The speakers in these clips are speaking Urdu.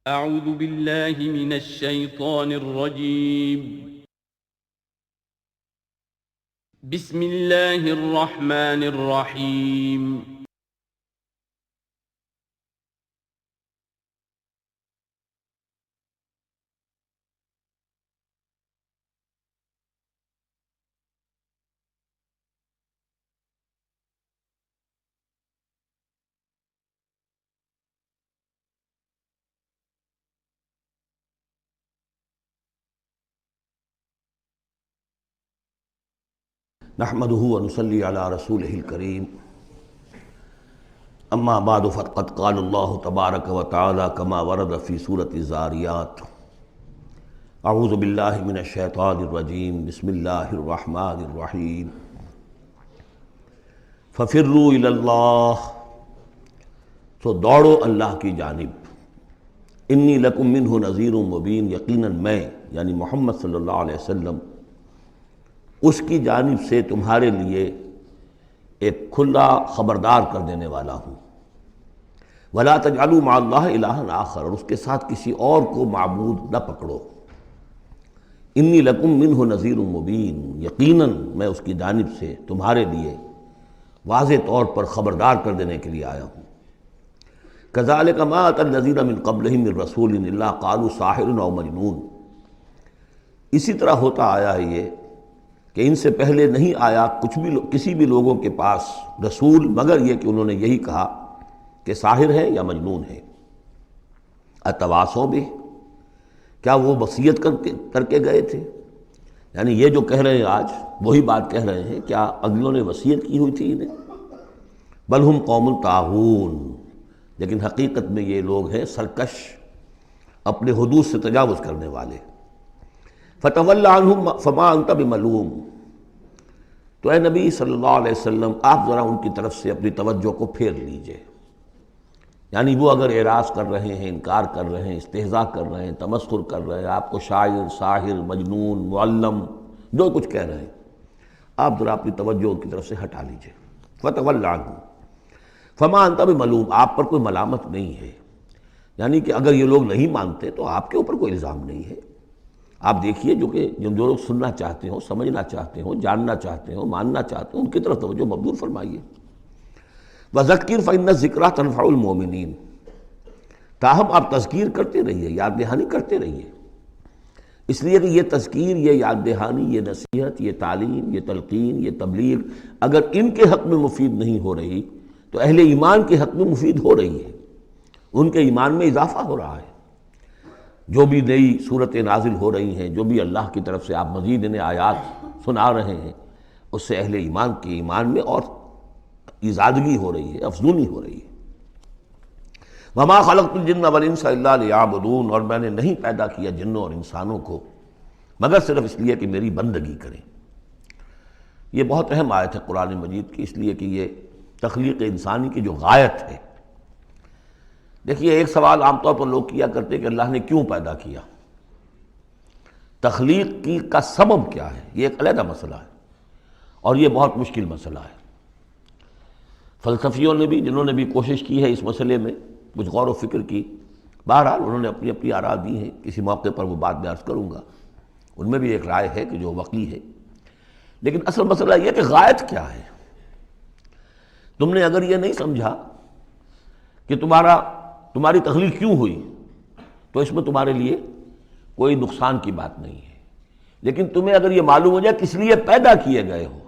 أعوذ بالله من الشيطان الرجيم. بسم الله الرحمن الرحيم. نحمده ونصلي على رسوله الكريم اما بعد فقد قال الله تبارك وتعالى كما ورد في سورة الذاريات اعوذ بالله من الشیطان الرجیم بسم اللہ الرحمن الرحیم ففروا الی اللہ، تو دوڑو اللہ کی جانب، انی لکم منہ نذیر مبین، یقیناً میں یعنی محمد صلی اللہ علیہ وسلم اس کی جانب سے تمہارے لیے ایک کھلا خبردار کر دینے والا ہوں۔ وَلَا تَجْعَلُوا مَعَ اللَّهِ إِلَٰهًا آخر، اور اس کے ساتھ کسی اور کو معبود نہ پکڑو۔ انی لکم منہ نذیر مبین، یقیناً میں اس کی جانب سے تمہارے لیے واضح طور پر خبردار کر دینے کے لیے آیا ہوں۔ كَذَلِكَ مَا أَتَى الَّذِينَ مِن قَبْلِهِم مِّن رَّسُولٍ إِلَّا قَالُوا سَاحِرٌ أَوْ مَجْنُونٌ، اسی طرح ہوتا آیا ہے یہ کہ ان سے پہلے نہیں آیا کسی بھی لوگوں کے پاس رسول مگر یہ کہ انہوں نے یہی کہا کہ ساحر ہے یا مجنون ہے۔ اتواصوا بہ، کیا وہ وصیت کر کے گئے تھے؟ یعنی یہ جو کہہ رہے ہیں آج وہی بات کہہ رہے ہیں، کیا اگلوں نے وصیت کی ہوئی تھی انہیں؟ بل ہم قوم طاغون، لیکن حقیقت میں یہ لوگ ہیں سرکش، اپنے حدود سے تجاوز کرنے والے۔ فتول عنہم فما انت بملوم، تو اے نبی صلی اللہ علیہ وسلم آپ ذرا ان کی طرف سے اپنی توجہ کو پھیر لیجئے، یعنی وہ اگر اعراض کر رہے ہیں، انکار کر رہے ہیں، استہزاء کر رہے ہیں، تمسخر کر رہے ہیں، آپ کو شاعر، ساحر، مجنون، معلم جو کچھ کہہ رہے ہیں، آپ ذرا اپنی توجہ ان کی طرف سے ہٹا لیجئے۔ فتول عنہم فما انت بملوم، آپ پر کوئی ملامت نہیں ہے، یعنی کہ اگر یہ لوگ نہیں مانتے تو آپ کے اوپر کوئی الزام نہیں ہے۔ آپ دیکھیے جو لوگ سننا چاہتے ہوں، سمجھنا چاہتے ہوں، جاننا چاہتے ہوں، ماننا چاہتے ہوں، ان کی طرف توجہ مبذول فرمائیے۔ وَذَكِّرْ فَإِنَّ الذِّكْرَىٰ تَنفَعُ الْمُؤْمِنِينَ، تاہم آپ تذکیر کرتے رہیے، یاد دہانی کرتے رہیے، اس لیے کہ یہ تذکیر، یہ یاد دہانی، یہ نصیحت، یہ تعلیم، یہ تلقین، یہ تبلیغ اگر ان کے حق میں مفید نہیں ہو رہی تو اہل ایمان کے حق میں مفید ہو رہی ہے، ان کے ایمان میں اضافہ ہو رہا ہے۔ جو بھی نئی صورتیں نازل ہو رہی ہیں، جو بھی اللہ کی طرف سے آپ مزید انہیں آیات سنا رہے ہیں، اس سے اہل ایمان کے ایمان میں اور ایزادگی ہو رہی ہے، افزونی ہو رہی ہے۔ وَمَا خَلَقْتُ الْجِنَّ وَالْإِنسَ إِلَّا لِيَعْبُدُونَ، اور میں نے نہیں پیدا کیا جنوں اور انسانوں کو مگر صرف اس لیے کہ میری بندگی کریں۔ یہ بہت اہم آیت ہے قرآن مجید کی، اس لیے کہ یہ تخلیق انسانی کی جو غایت ہے۔ دیکھیے ایک سوال عام طور پر لوگ کیا کرتے کہ اللہ نے کیوں پیدا کیا، تخلیق کا سبب کیا ہے، یہ ایک علیحدہ مسئلہ ہے اور یہ بہت مشکل مسئلہ ہے۔ فلسفیوں نے بھی، جنہوں نے بھی کوشش کی ہے اس مسئلے میں کچھ غور و فکر کی، بہرحال انہوں نے اپنی اپنی آراء دی ہیں، کسی موقع پر وہ بات میں عرض کروں گا، ان میں بھی ایک رائے ہے کہ جو وقی ہے، لیکن اصل مسئلہ یہ کہ غایت کیا ہے۔ تم نے اگر یہ نہیں سمجھا کہ تمہاری تخلیق کیوں ہوئی تو اس میں تمہارے لیے کوئی نقصان کی بات نہیں ہے، لیکن تمہیں اگر یہ معلوم ہو جائے کس لیے پیدا کیے گئے ہو،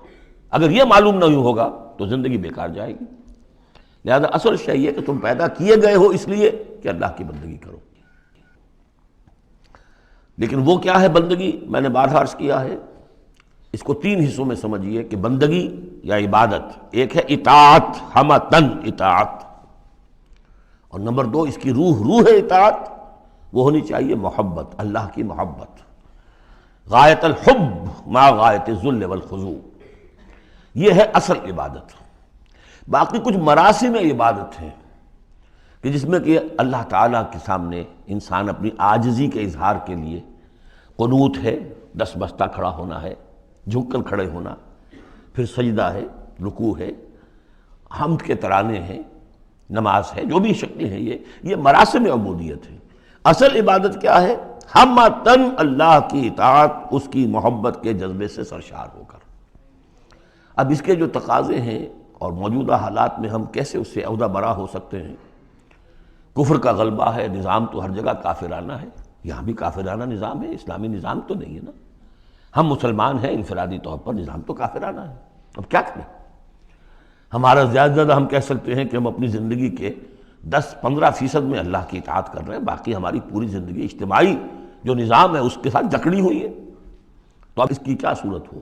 اگر یہ معلوم نہیں ہوگا تو زندگی بیکار جائے گی۔ لہذا اصل شے یہ کہ تم پیدا کیے گئے ہو اس لیے کہ اللہ کی بندگی کرو۔ لیکن وہ کیا ہے بندگی؟ میں نے بارہا عرض کیا ہے، اس کو تین حصوں میں سمجھیے کہ بندگی یا عبادت، ایک ہے اطاعت، ہمتن اطاعت، اور نمبر دو اس کی روح اطاعت، وہ ہونی چاہیے محبت، اللہ کی محبت، غایت الحب مع غایت الذل والخضوع، یہ ہے اصل عبادت۔ باقی کچھ مراسم عبادت ہیں کہ جس میں کہ اللہ تعالیٰ کے سامنے انسان اپنی عاجزی کے اظہار کے لیے قنوت ہے، دس بستہ کھڑا ہونا ہے، جھک کر کھڑے ہونا، پھر سجدہ ہے، رکوع ہے، حمد کے ترانے ہیں، نماز ہے، جو بھی شکلیں ہیں یہ مراسم عبودیت ہیں۔ اصل عبادت کیا ہے؟ ہمتن اللہ کی اطاعت، اس کی محبت کے جذبے سے سرشار ہو کر۔ اب اس کے جو تقاضے ہیں اور موجودہ حالات میں ہم کیسے اس سے عہدہ برا ہو سکتے ہیں؟ کفر کا غلبہ ہے، نظام تو ہر جگہ کافرانہ ہے، یہاں بھی کافرانہ نظام ہے، اسلامی نظام تو نہیں ہے نا۔ ہم مسلمان ہیں، انفرادی طور پر نظام تو کافرانہ ہے، اب کیا کریں؟ ہمارا زیادہ زیادہ ہم کہہ سکتے ہیں کہ ہم اپنی زندگی کے 10-15% میں اللہ کی اطاعت کر رہے ہیں، باقی ہماری پوری زندگی اجتماعی جو نظام ہے اس کے ساتھ جکڑی ہوئی ہے، تو اب اس کی کیا صورت ہو؟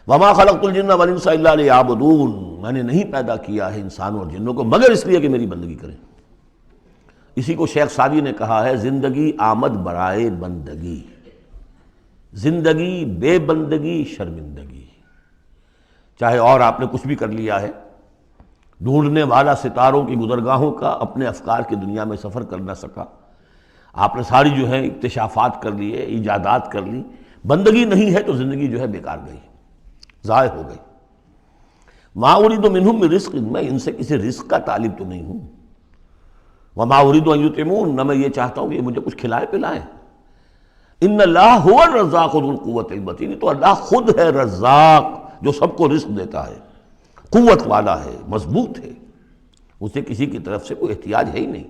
وَمَا خَلَقْتُ الْجِنَّ وَالْإِنسَ إِلَّا لِيَعْبُدُونَ، میں نے نہیں پیدا کیا ہے انسانوں اور جنوں کو مگر اس لیے کہ میری بندگی کریں۔ اسی کو شیخ سعدی نے کہا ہے، زندگی آمد برائے بندگی، زندگی بے بندگی شرمندگی۔ چاہے اور آپ نے کچھ بھی کر لیا ہے، ڈھونڈنے والا ستاروں کی گزرگاہوں کا اپنے افکار کی دنیا میں سفر کر نہ سکا، آپ نے ساری جو ہے اکتشافات کر لیے، ایجادات کر لی، بندگی نہیں ہے تو زندگی جو ہے بیکار گئی، ضائع ہو گئی۔ ما اريد منهم من رزق، میں ان سے کسی رزق کا طالب تو نہیں ہوں۔ وما اريد ان يطعمون، نہ میں یہ چاہتا ہوں کہ یہ مجھے کچھ کھلائے پلائیں۔ ان اللہ هو الرزاق ذو القوۃ المتین، تو اللہ خود ہے رزاق جو سب کو رزق دیتا ہے، قوت والا ہے، مضبوط ہے، اسے کسی کی طرف سے کوئی احتیاج ہے ہی نہیں۔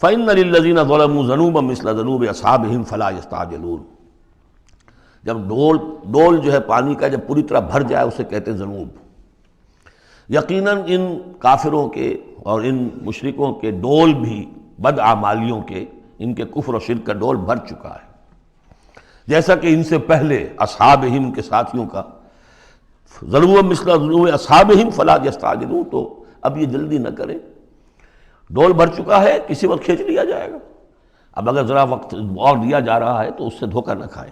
فإن للذین ظلموا ذنوبا مثل ذنوب اصحابہم فلا یستعجلون، جب ڈول جو ہے پانی کا جب پوری طرح بھر جائے اسے کہتے ہیں ذنوب۔ یقیناً ان کافروں کے اور ان مشرکوں کے ڈول بھی بدعمالیوں کے، ان کے کفر و شرک کا ڈول بھر چکا ہے، جیسا کہ ان سے پہلے اصحابہم کے ساتھیوں کا ذنوب مثل ذنوب اصحابہم فلا یستعجلون، تو اب یہ جلدی نہ کریں، ڈول بھر چکا ہے، کسی وقت کھینچ لیا جائے گا، اب اگر ذرا وقت اور دیا جا رہا ہے تو اس سے دھوکہ نہ کھائیں۔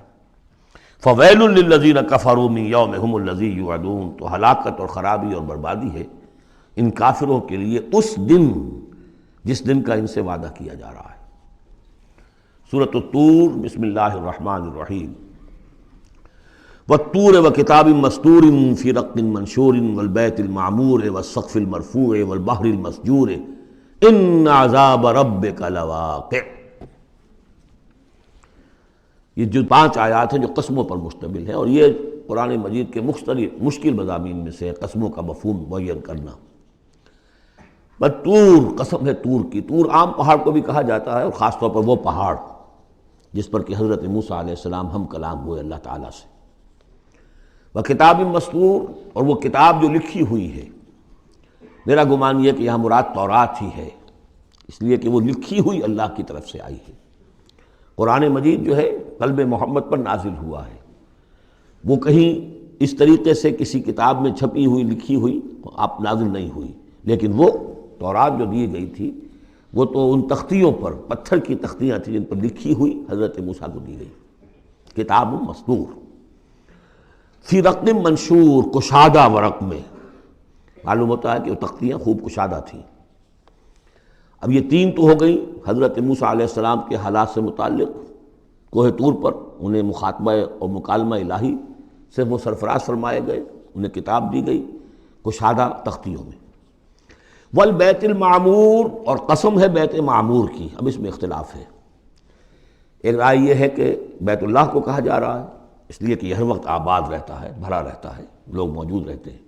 فویل للذین کفروا من یومہم الذی یوعدون، تو ہلاکت اور خرابی اور بربادی ہے ان کافروں کے لیے اس دن جس دن کا ان سے وعدہ کیا جا رہا ہے۔ سورۃ الطور، بسم اللہ الرحمن الرحیم۔ والطور وکتاب مسطور فی رق منشور والبیت المعمور والسقف المرفوع والبحر المسجور ان عذاب ربک لواقع۔ یہ جو 5 آیات ہیں جو قسموں پر مشتمل ہیں، اور یہ قرآن مجید کے مختلف مشکل مضامین میں سے ہے قسموں کا مفہوم معین کرنا۔ بس طور، قسم ہے طور کی، طور عام پہاڑ کو بھی کہا جاتا ہے، اور خاص طور پر وہ پہاڑ جس پر کہ حضرت موسیٰ علیہ السلام ہم کلام ہوئے اللہ تعالیٰ سے۔ وہ کتاب مسطور، اور وہ کتاب جو لکھی ہوئی ہے، میرا گمان یہ کہ یہاں مراد تورات ہی ہے، اس لیے کہ وہ لکھی ہوئی اللہ کی طرف سے آئی ہے۔ قرآن مجید جو ہے قلب محمد پر نازل ہوا ہے، وہ کہیں اس طریقے سے کسی کتاب میں چھپی ہوئی لکھی ہوئی آپ نازل نہیں ہوئی، لیکن وہ تورات جو دی گئی تھی وہ تو ان تختیوں پر، پتھر کی تختیاں تھیں جن پر لکھی ہوئی حضرت موسیٰ کو دی گئی، کتاب مسطور فی رق منشور، کشادہ ورق میں، معلوم ہوتا ہے کہ وہ تختیاں خوب کشادہ تھیں۔ اب یہ 3 تو ہو گئی حضرت موسیٰ علیہ السلام کے حالات سے متعلق، کوہ طور پر انہیں مخاطبہ اور مکالمہ الہی سے وہ سرفراز فرمائے گئے، انہیں کتاب دی گئی کشادہ تختیوں میں۔ والبیت المعمور، اور قسم ہے بیت معمور کی، اب اس میں اختلاف ہے۔ ایک رائے یہ ہے کہ بیت اللہ کو کہا جا رہا ہے اس لیے کہ یہ ہر وقت آباد رہتا ہے، بھرا رہتا ہے، لوگ موجود رہتے ہیں۔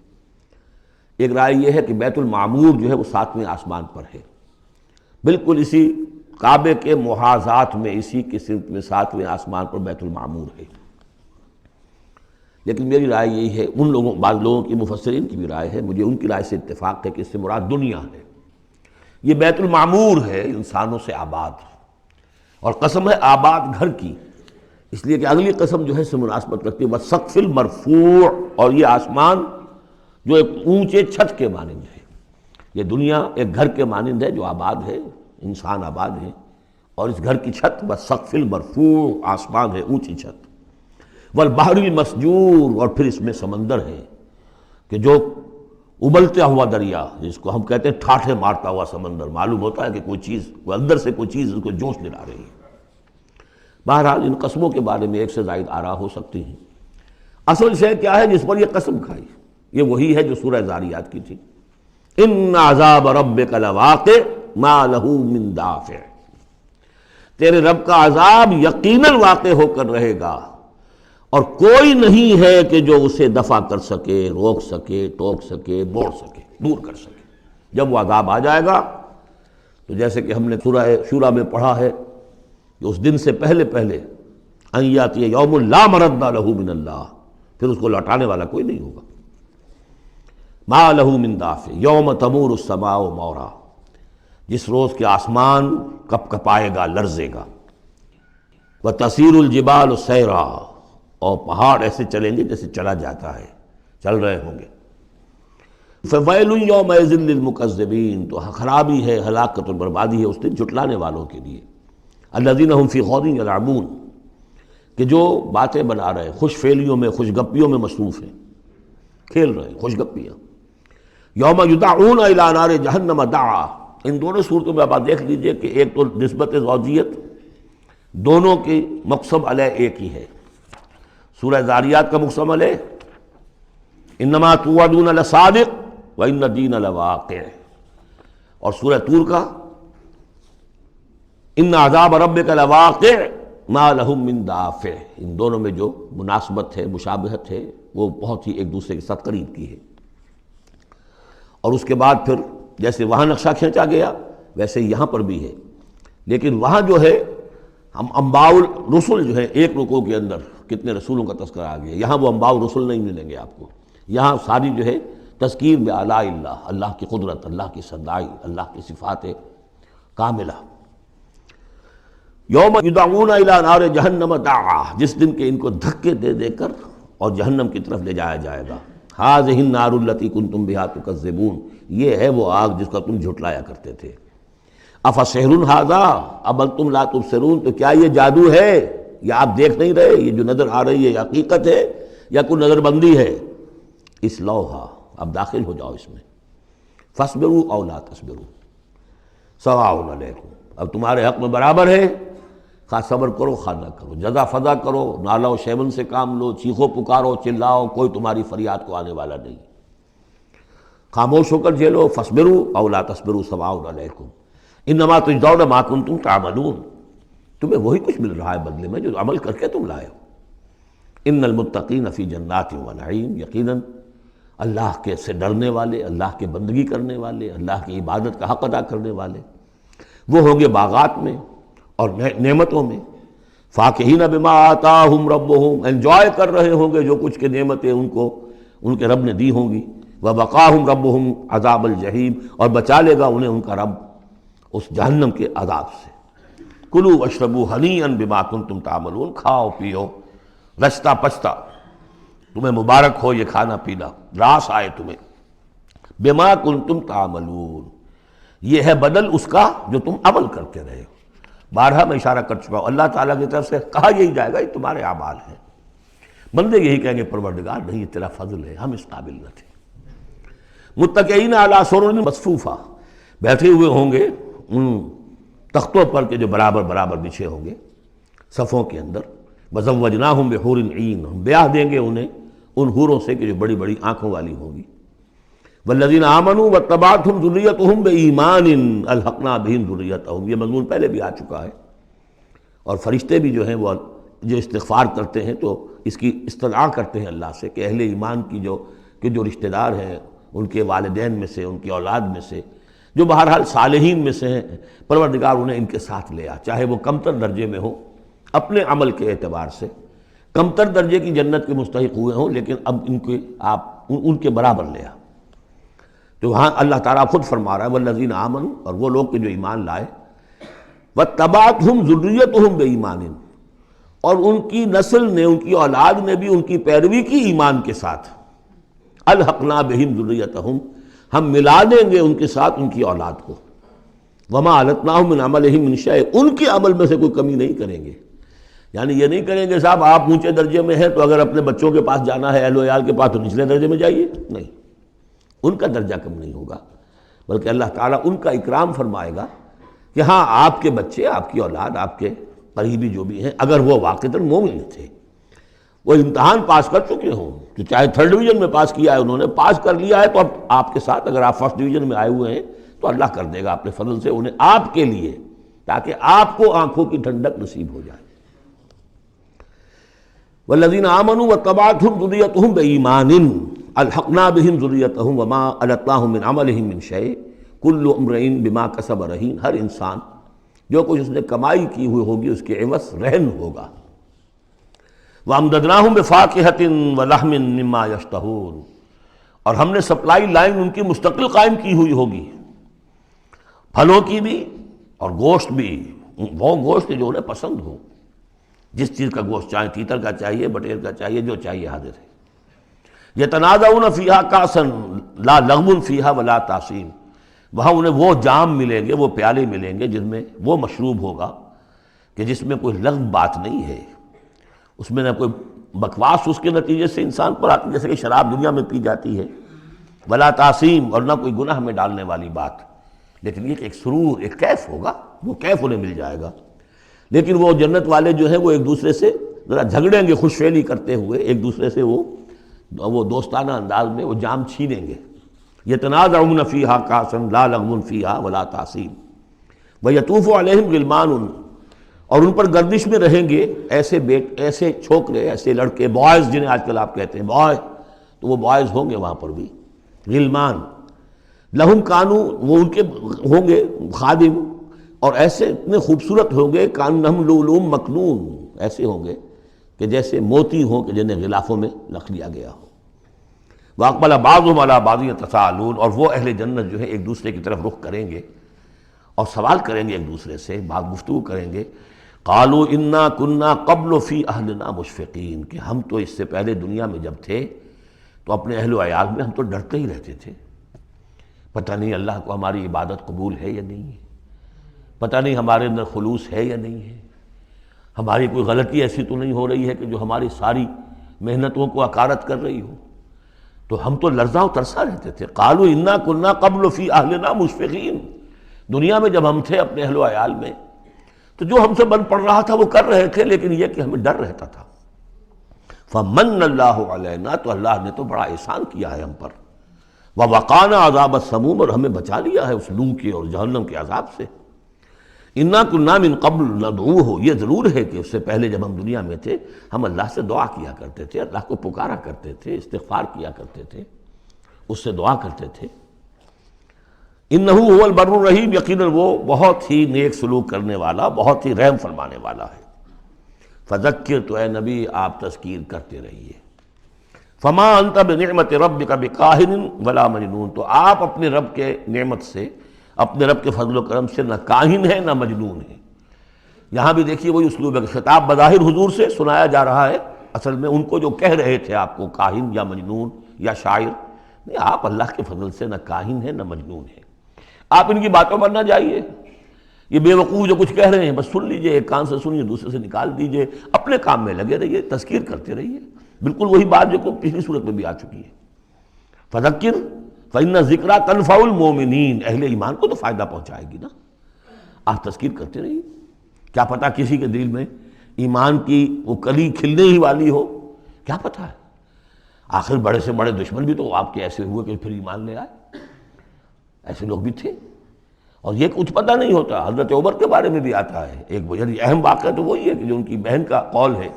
ایک رائے یہ ہے کہ بیت المعمور جو ہے وہ 7ویں آسمان پر ہے، بالکل اسی کعبے کے محاذات میں، اسی کی سمت میں 7ویں آسمان پر بیت المعمور ہے۔ لیکن میری رائے یہی ہے، ان لوگوں، بعض لوگوں کی، مفسرین کی بھی رائے ہے، مجھے ان کی رائے سے اتفاق ہے کہ اس سے مراد دنیا ہے، یہ بیت المعمور ہے انسانوں سے آباد، اور قسم ہے آباد گھر کی، اس لیے کہ اگلی قسم جو ہے سے مناسبت رکھتی ہے والسقف المرفوع، اور یہ آسمان جو ایک اونچے چھت کے مانند ہے، یہ دنیا ایک گھر کے مانند ہے جو آباد ہے، انسان آباد ہے، اور اس گھر کی چھت والسقف المرفوع، آسمان ہے، اونچی چھت، والبحر المسجور، اور پھر اس میں سمندر ہے کہ جو ابلتا ہوا دریا، جس کو ہم کہتے ہیں ٹھاٹھے مارتا ہوا سمندر، معلوم ہوتا ہے کہ کوئی چیز، کوئی اندر سے کوئی چیز اس کو جوش دلا رہی ہے۔ بہرحال ان قسموں کے بارے میں ایک سے زائد آراء ہو سکتی ہیں، اصل شے کیا ہے جس پر یہ قسم کھائی، یہ وہی ہے جو سورہ ذاریات کی تھی، ان عذاب ربک لواقع ما لہ من دافع۔ تیرے رب کا عذاب یقیناً واقع ہو کر رہے گا، اور کوئی نہیں ہے کہ جو اسے دفع کر سکے، روک سکے، ٹوک سکے، موڑ سکے، دور کر سکے۔ جب وہ عذاب آ جائے گا تو جیسے کہ ہم نے سورہ شورى میں پڑھا ہے کہ اس دن سے پہلے ان یاتی یوم لا مرد لہ من اللہ، پھر اس کو لوٹانے والا کوئی نہیں ہوگا۔ ما لہ من دافع یوم تمور السماء مورا، جس روز کے آسمان کپ کپائے گا، لرزے گا۔ وتسیر الجبال سیرا، اور پہاڑ ایسے چلیں گے جیسے چلا جاتا ہے، چل رہے ہوں گے۔ فویل یومئذ للمکذبین، تو خرابی ہے، ہلاکت اور بربادی ہے اس دن جھٹلانے والوں کے لیے۔ الذین هم فی خوض یلعبون، کہ جو باتیں بنا رہے ہیں، خوش فعلیوں میں، خوش گپیوں میں مصروف ہیں، کھیل رہے ہیں خوش گپیاں۔ یوم یدعون الی نار جہنم دعا، ان دونوں صورتوں میں آپ دیکھ لیجئے کہ ایک تو نسبت زوجیت، دونوں کی مقسم علیہ ایک ہی ہے۔ سورہ ذاریات کا مقسم علیہ انما توعدون لصادق وان الدین لواقع، اور سورہ طور کا ان عذاب ربک لواقع ما لہم من دافع، ان دونوں میں جو مناسبت ہے، مشابہت ہے، وہ بہت ہی ایک دوسرے کے ساتھ قریب کی ہے۔ اور اس کے بعد پھر جیسے وہاں نقشہ کھینچا گیا ویسے یہاں پر بھی ہے، لیکن وہاں جو ہے ہم انباء الرسل جو ہے ایک رکوع کے اندر کتنے رسولوں کا تذکرہ آ گیا، یہاں وہ انباء الرسل نہیں ملیں گے آپ کو، یہاں ساری جو ہے تذکیر بآلاء اللہ، اللہ کی قدرت، اللہ کی صدائی، اللہ کی صفات کاملہ۔ یوم یدعون الی نار جہنم دعا، جس دن کے ان کو دھکے دے دے کر اور جہنم کی طرف لے جایا جائے گا۔ ھذہ النار التی کنتم بہا تکذبون، یہ ہے وہ آگ جس کا تم جھٹلایا کرتے تھے۔ افسحر ھذا ام انتم لا تبصرون، تو کیا یہ جادو ہے، یا آپ دیکھ نہیں رہے، یہ جو نظر آ رہی ہے یہ حقیقت ہے یا کوئی نظر بندی ہے؟ اصلوھا، اب داخل ہو جاؤ اس میں۔ فاصبروا او لا تصبروا سواء علیکم، اب تمہارے حق میں برابر ہے، خواہ صبر کرو خواہ نہ کرو، جزا فضا کرو، نالا و شیون سے کام لو، چیخو پکارو، چلاؤ، کوئی تمہاری فریاد کو آنے والا نہیں، خاموش ہو کر جھیلو۔ فاصبروا او لا تصبروا سواء علیکم انما تجزون ما کنتم تعملون، تمہیں وہی کچھ مل رہا ہے بدلے میں جو عمل کر کے تم لائے ہو۔ ان المتقین فی جنات و نعیم، یقیناً اللہ کے سے ڈرنے والے، اللہ کے بندگی کرنے والے، اللہ کی عبادت کا حق ادا کرنے والے، وہ ہوں گے باغات میں اور نعمتوں میں۔ فاکہین بما آتاہم ربہم، انجوائے کر رہے ہوں گے جو کچھ کے نعمتیں ان کو ان کے رب نے دی ہوں گی۔ ووقاہم ربہم عذاب الجحیم، اور بچا لے گا انہیں ان کا رب اس جہنم کے عذاب سے۔ کلوا واشربوا ہنیئا بما کنتم تعملون، کھاؤ پیو رچتا پچتا، تمہیں مبارک ہو یہ کھانا پینا، راس آئے تمہیں۔ بما کنتم تعملون، یہ ہے بدل اس کا جو تم عمل کرتے رہے ہو۔ بارہا میں اشارہ کر چکا ہوں، اللہ تعالیٰ کی طرف سے کہا یہی جائے گا یہ تمہارے اعمال ہیں۔ بندے یہی کہیں گے پروردگار نہیں، یہ تیرا فضل ہے، ہم اس قابل نہ تھے۔ متکئین علی سرر مصفوفہ، بیٹھے ہوئے ہوں گے ان تختوں پر کے جو برابر برابر بچھے ہوں گے صفوں کے اندر۔ وزوجناہم بحور عین، ہم بیاہ دیں گے انہیں ان حوروں سے کہ جو بڑی بڑی آنکھوں والی ہوں گی۔ والذین آمنوا واتبعتہم ذریتہم بایمان الحقنا بہم ذریتہم، یہ مضمون پہلے بھی آ چکا ہے۔ اور فرشتے بھی جو ہیں وہ جو استغفار کرتے ہیں تو اس کی استدعا کرتے ہیں اللہ سے کہ اہل ایمان کی جو رشتہ دار ہیں، ان کے والدین میں سے، ان کی اولاد میں سے، جو بہرحال صالحین میں سے ہیں، پروردگار انہیں ان کے ساتھ لے آ، چاہے وہ کمتر درجے میں ہو اپنے عمل کے اعتبار سے، کمتر درجے کی جنت کے مستحق ہوئے ہوں، لیکن اب ان کے آپ ان کے برابر لے آ۔ تو وہاں اللہ تعالیٰ خود فرما رہا ہے والذین آمنوا، اور وہ لوگ کہ جو ایمان لائے، واتبعتہم ذریتہم بایمان، اور ان کی نسل نے، ان کی اولاد نے بھی ان کی پیروی کی ایمان کے ساتھ۔ الحقنا بہم ذریتہم، ہم ملا دیں گے ان کے ساتھ ان کی اولاد کو۔ وما التناہم من عملہم من شیء، ان کے عمل میں سے کوئی کمی نہیں کریں گے۔ یعنی یہ نہیں کریں گے صاحب آپ اونچے درجے میں ہیں تو اگر اپنے بچوں کے پاس جانا ہے، اہل و عیال کے پاس، تو نچلے درجے میں جائیے، نہیں، ان کا درجہ کم نہیں ہوگا، بلکہ اللہ تعالیٰ ان کا اکرام فرمائے گا کہ ہاں آپ کے بچے، آپ کی اولاد، آپ کے قریبی جو بھی ہیں، اگر وہ واقعتاً مومن تھے، وہ امتحان پاس کر چکے ہوں، تو چاہے 3rd ڈویژن میں پاس کیا ہے انہوں نے، پاس کر لیا ہے، تو اب آپ کے ساتھ اگر آپ 1st ڈویژن میں آئے ہوئے ہیں تو اللہ کر دے گا اپنے فضل سے انہیں آپ کے لیے، تاکہ آپ کو آنکھوں کی ٹھنڈک نصیب ہو جائے۔ والذین آمنوا واتبعتهم ذریتهم بإیمان الحقنا بهم ذریتهم وما ألتناهم من عملهم من شیء کل امرئ بما کسب رہین، ہر انسان جو کچھ اس نے کمائی کی ہوئی ہوگی اس کے عوض رہن ہوگا۔ وَأَمْدَدْنَاهُمْ بِفَاكِهَةٍ وَلَحْمٍ مِّمَّا يَشْتَهُونَ، اور ہم نے سپلائی لائن ان کی مستقل قائم کی ہوئی ہوگی، پھلوں کی بھی اور گوشت بھی، وہ گوشت جو انہیں پسند ہو، جس چیز کا گوشت چاہے، تیتر کا چاہیے، بٹیر کا چاہیے، جو چاہیے حاضر ہے۔ یتنازعون فیہا کاسا لا لغو فیہا ولا تاثیم، وہاں انہیں وہ جام ملیں گے، وہ پیالے ملیں گے جن میں وہ مشروب ہوگا کہ جس میں کوئی لغو بات نہیں ہے، اس میں نہ کوئی بکواس اس کے نتیجے سے انسان پر آتی جیسے کہ شراب دنیا میں پی جاتی ہے، ولا تعصیم، اور نہ کوئی گناہ میں ڈالنے والی بات، لیکن یہ کہ ایک سرور، ایک کیف ہوگا، وہ کیف انہیں مل جائے گا۔ لیکن وہ جنت والے جو ہیں وہ ایک دوسرے سے ذرا جھگڑیں گے، خوش فعلی کرتے ہوئے ایک دوسرے سے وہ دوستانہ انداز میں وہ جام چھینیں گے۔ یتنازعون فیہا کاسا لا لغو فیہا ولا تعصیم ویطوف علیہم غلمان، اور ان پر گردش میں رہیں گے ایسے چھوکرے، ایسے لڑکے، بوائز جنہیں آج کل آپ کہتے ہیں بوائے، تو وہ بوائز ہوں گے وہاں پر بھی، غلمان لہم کانو، وہ ان کے ہوں گے خادم، اور ایسے اتنے خوبصورت ہوں گے کانہم لؤلؤ مکنون، ایسے ہوں گے کہ جیسے موتی ہوں کہ جنہیں غلافوں میں رکھ لیا گیا ہو۔ واقبل بعضهم علی بعض یتساءلون، اور وہ اہل جنت جو ہے ایک دوسرے کی طرف رخ کریں گے اور سوال کریں گے ایک دوسرے سے، بات گفتگو کریں گے، قالوا انا کنا قبل فی اہلنا مشفقین، کہ ہم تو اس سے پہلے دنیا میں جب تھے تو اپنے اہل و عیال میں ہم تو ڈرتے ہی رہتے تھے، پتہ نہیں اللہ کو ہماری عبادت قبول ہے یا نہیں ہے، پتہ نہیں ہمارے اندر خلوص ہے یا نہیں ہے، ہماری کوئی غلطی ایسی تو نہیں ہو رہی ہے کہ جو ہماری ساری محنتوں کو اکارت کر رہی ہو، تو ہم تو لرزاں و ترسا رہتے تھے۔ قالوا انا کنا قبل فی اہلنا مشفقین، دنیا میں جب ہم تھے اپنے اہل و عیال میں تو جو ہم سے بن پڑ رہا تھا وہ کر رہے تھے، لیکن یہ کہ ہمیں ڈر رہتا تھا۔ فمن اللہ علینا، تو اللہ نے تو بڑا احسان کیا ہے ہم پر، ووقانا عذاب السموم، اور ہمیں بچا لیا ہے اس لو کے اور جہنم کے عذاب سے۔ انا کنا من قبل ندعوہ، یہ ضرور ہے کہ اس سے پہلے جب ہم دنیا میں تھے ہم اللہ سے دعا کیا کرتے تھے، اللہ کو پکارا کرتے تھے، استغفار کیا کرتے تھے، اس سے دعا کرتے تھے۔ انہ هو البر الرحیم، یقیناً وہ بہت ہی نیک سلوک کرنے والا، بہت ہی رحم فرمانے والا ہے۔ فذکر، تو اے نبی آپ تذکیر کرتے رہیے۔ فما انت بنعمت ربک بکاہن ولا مجنون، تو آپ اپنے رب کے نعمت سے، اپنے رب کے فضل و کرم سے نہ کاہن ہے نہ مجنون ہے۔ یہاں بھی دیکھیے وہی اسلوب ہے، خطاب بظاہر حضور سے سنایا جا رہا ہے، اصل میں ان کو جو کہہ رہے تھے آپ کو کاہن یا مجنون یا شاعر، نہیں، آپ اللہ کے فضل سے نہ کاہن ہیں نہ مجنون ہیں، آپ ان کی باتوں پر نہ جائیے، یہ بے وقوف جو کچھ کہہ رہے ہیں بس سن لیجئے، ایک کان سے سنیے دوسرے سے نکال دیجئے، اپنے کام میں لگے رہیے، تذکیر کرتے رہیے، بالکل وہی بات جو کہ پچھلی صورت میں بھی آ چکی ہے۔ فذکر فإن ذکریٰ تنفع المؤمنین، اہل ایمان کو تو فائدہ پہنچائے گی نا، آپ تذکیر کرتے رہیے، کیا پتہ کسی کے دل میں ایمان کی وہ کلی کھلنے ہی والی ہو، کیا پتہ ہے، آخر بڑے سے بڑے دشمن بھی تو آپ کے ایسے ہوئے کہ پھر ایمان لے آئے، ایسے لوگ بھی تھے، اور یہ کچھ پتہ نہیں ہوتا۔ حضرت عمر کے بارے میں بھی آتا ہے ایک اہم واقعہ، تو وہی ہے کہ جو ان کی بہن کا قول ہے،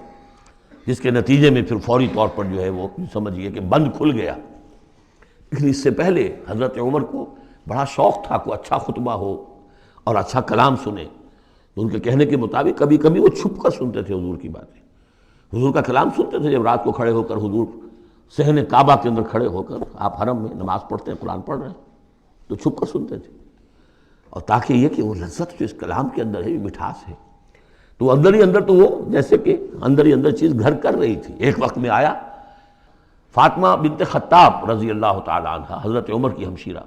جس کے نتیجے میں پھر فوری طور پر جو ہے وہ سمجھیے کہ بند کھل گیا، لیکن اس سے پہلے حضرت عمر کو بڑا شوق تھا کوئی اچھا خطبہ ہو اور اچھا کلام سنے، تو ان کے کہنے کے مطابق کبھی کبھی وہ چھپ کر سنتے تھے حضور کی باتیں، حضور کا کلام سنتے تھے، جب رات کو کھڑے ہو کر حضور صحن کعبہ کے اندر کھڑے ہو کر آپ حرم میں نماز پڑھتے ہیں، قرآن پڑھ رہے ہیں، تو چھپ کر سنتے تھے، اور تاکہ یہ کہ وہ لذت جو اس کلام کے اندر ہے، یہ مٹھاس ہے، تو اندر ہی اندر تو وہ جیسے کہ اندر ہی اندر چیز گھر کر رہی تھی۔ ایک وقت میں آیا فاطمہ بنت خطاب رضی اللہ تعالی عنہ، حضرت عمر کی ہمشیرہ،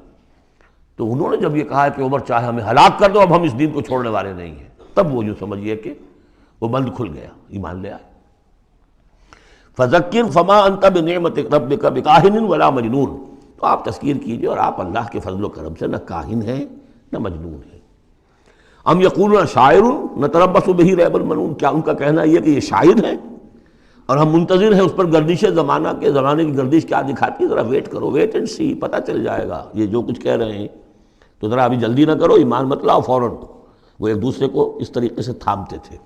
تو انہوں نے جب یہ کہا کہ عمر چاہے ہمیں ہلاک کر دو، اب ہم اس دین کو چھوڑنے والے نہیں ہیں، تب وہ یوں سمجھیے کہ وہ بند کھل گیا، ایمان لے آئے۔ فذکر فما انت بنعمت ربک بکاہن ولا مجنون، تو آپ تذکیر کیجئے اور آپ اللہ کے فضل و کرم سے نہ کاہن ہیں نہ مجنون ہیں۔ ام یقولون شاعر نتربص بہ ریب المنون، کیا ان کا کہنا یہ کہ یہ شاعر ہیں اور ہم منتظر ہیں اس پر گردش زمانہ کے، زمانے کی گردش کیا دکھاتی ہے، ذرا ویٹ کرو، ویٹ اینڈ سی، پتہ چل جائے گا یہ جو کچھ کہہ رہے ہیں، تو ذرا ابھی جلدی نہ کرو، ایمان مت لاؤ فوراً، وہ ایک دوسرے کو اس طریقے سے تھامتے تھے۔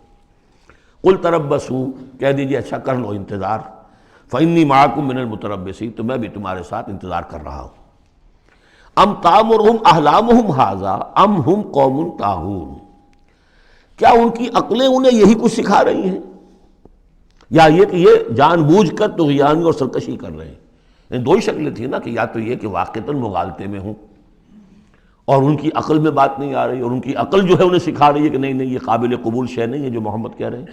قل تربصوا، کہہ دیجیے اچھا کر لو انتظار، فإنی معکم من المتربصین، تو میں بھی تمہارے ساتھ انتظار کر رہا ہوں۔ ام تامرہم احلامہم ھذا ام ہم قوم طاغون، کیا ان کی عقلیں انہیں یہی کچھ سکھا رہی ہیں، یا یہ کہ یہ جان بوجھ کر طغیانی اور سرکشی کر رہے ہیں؟ یعنی دو ہی شکلیں تھیں نا، کہ یا تو یہ کہ واقعتاً مغالطے میں ہوں اور ان کی عقل میں بات نہیں آ رہی، اور ان کی عقل جو ہے انہیں سکھا رہی ہے کہ نہیں نہیں یہ قابل قبول شے نہیں ہے جو محمد کہہ رہے ہیں،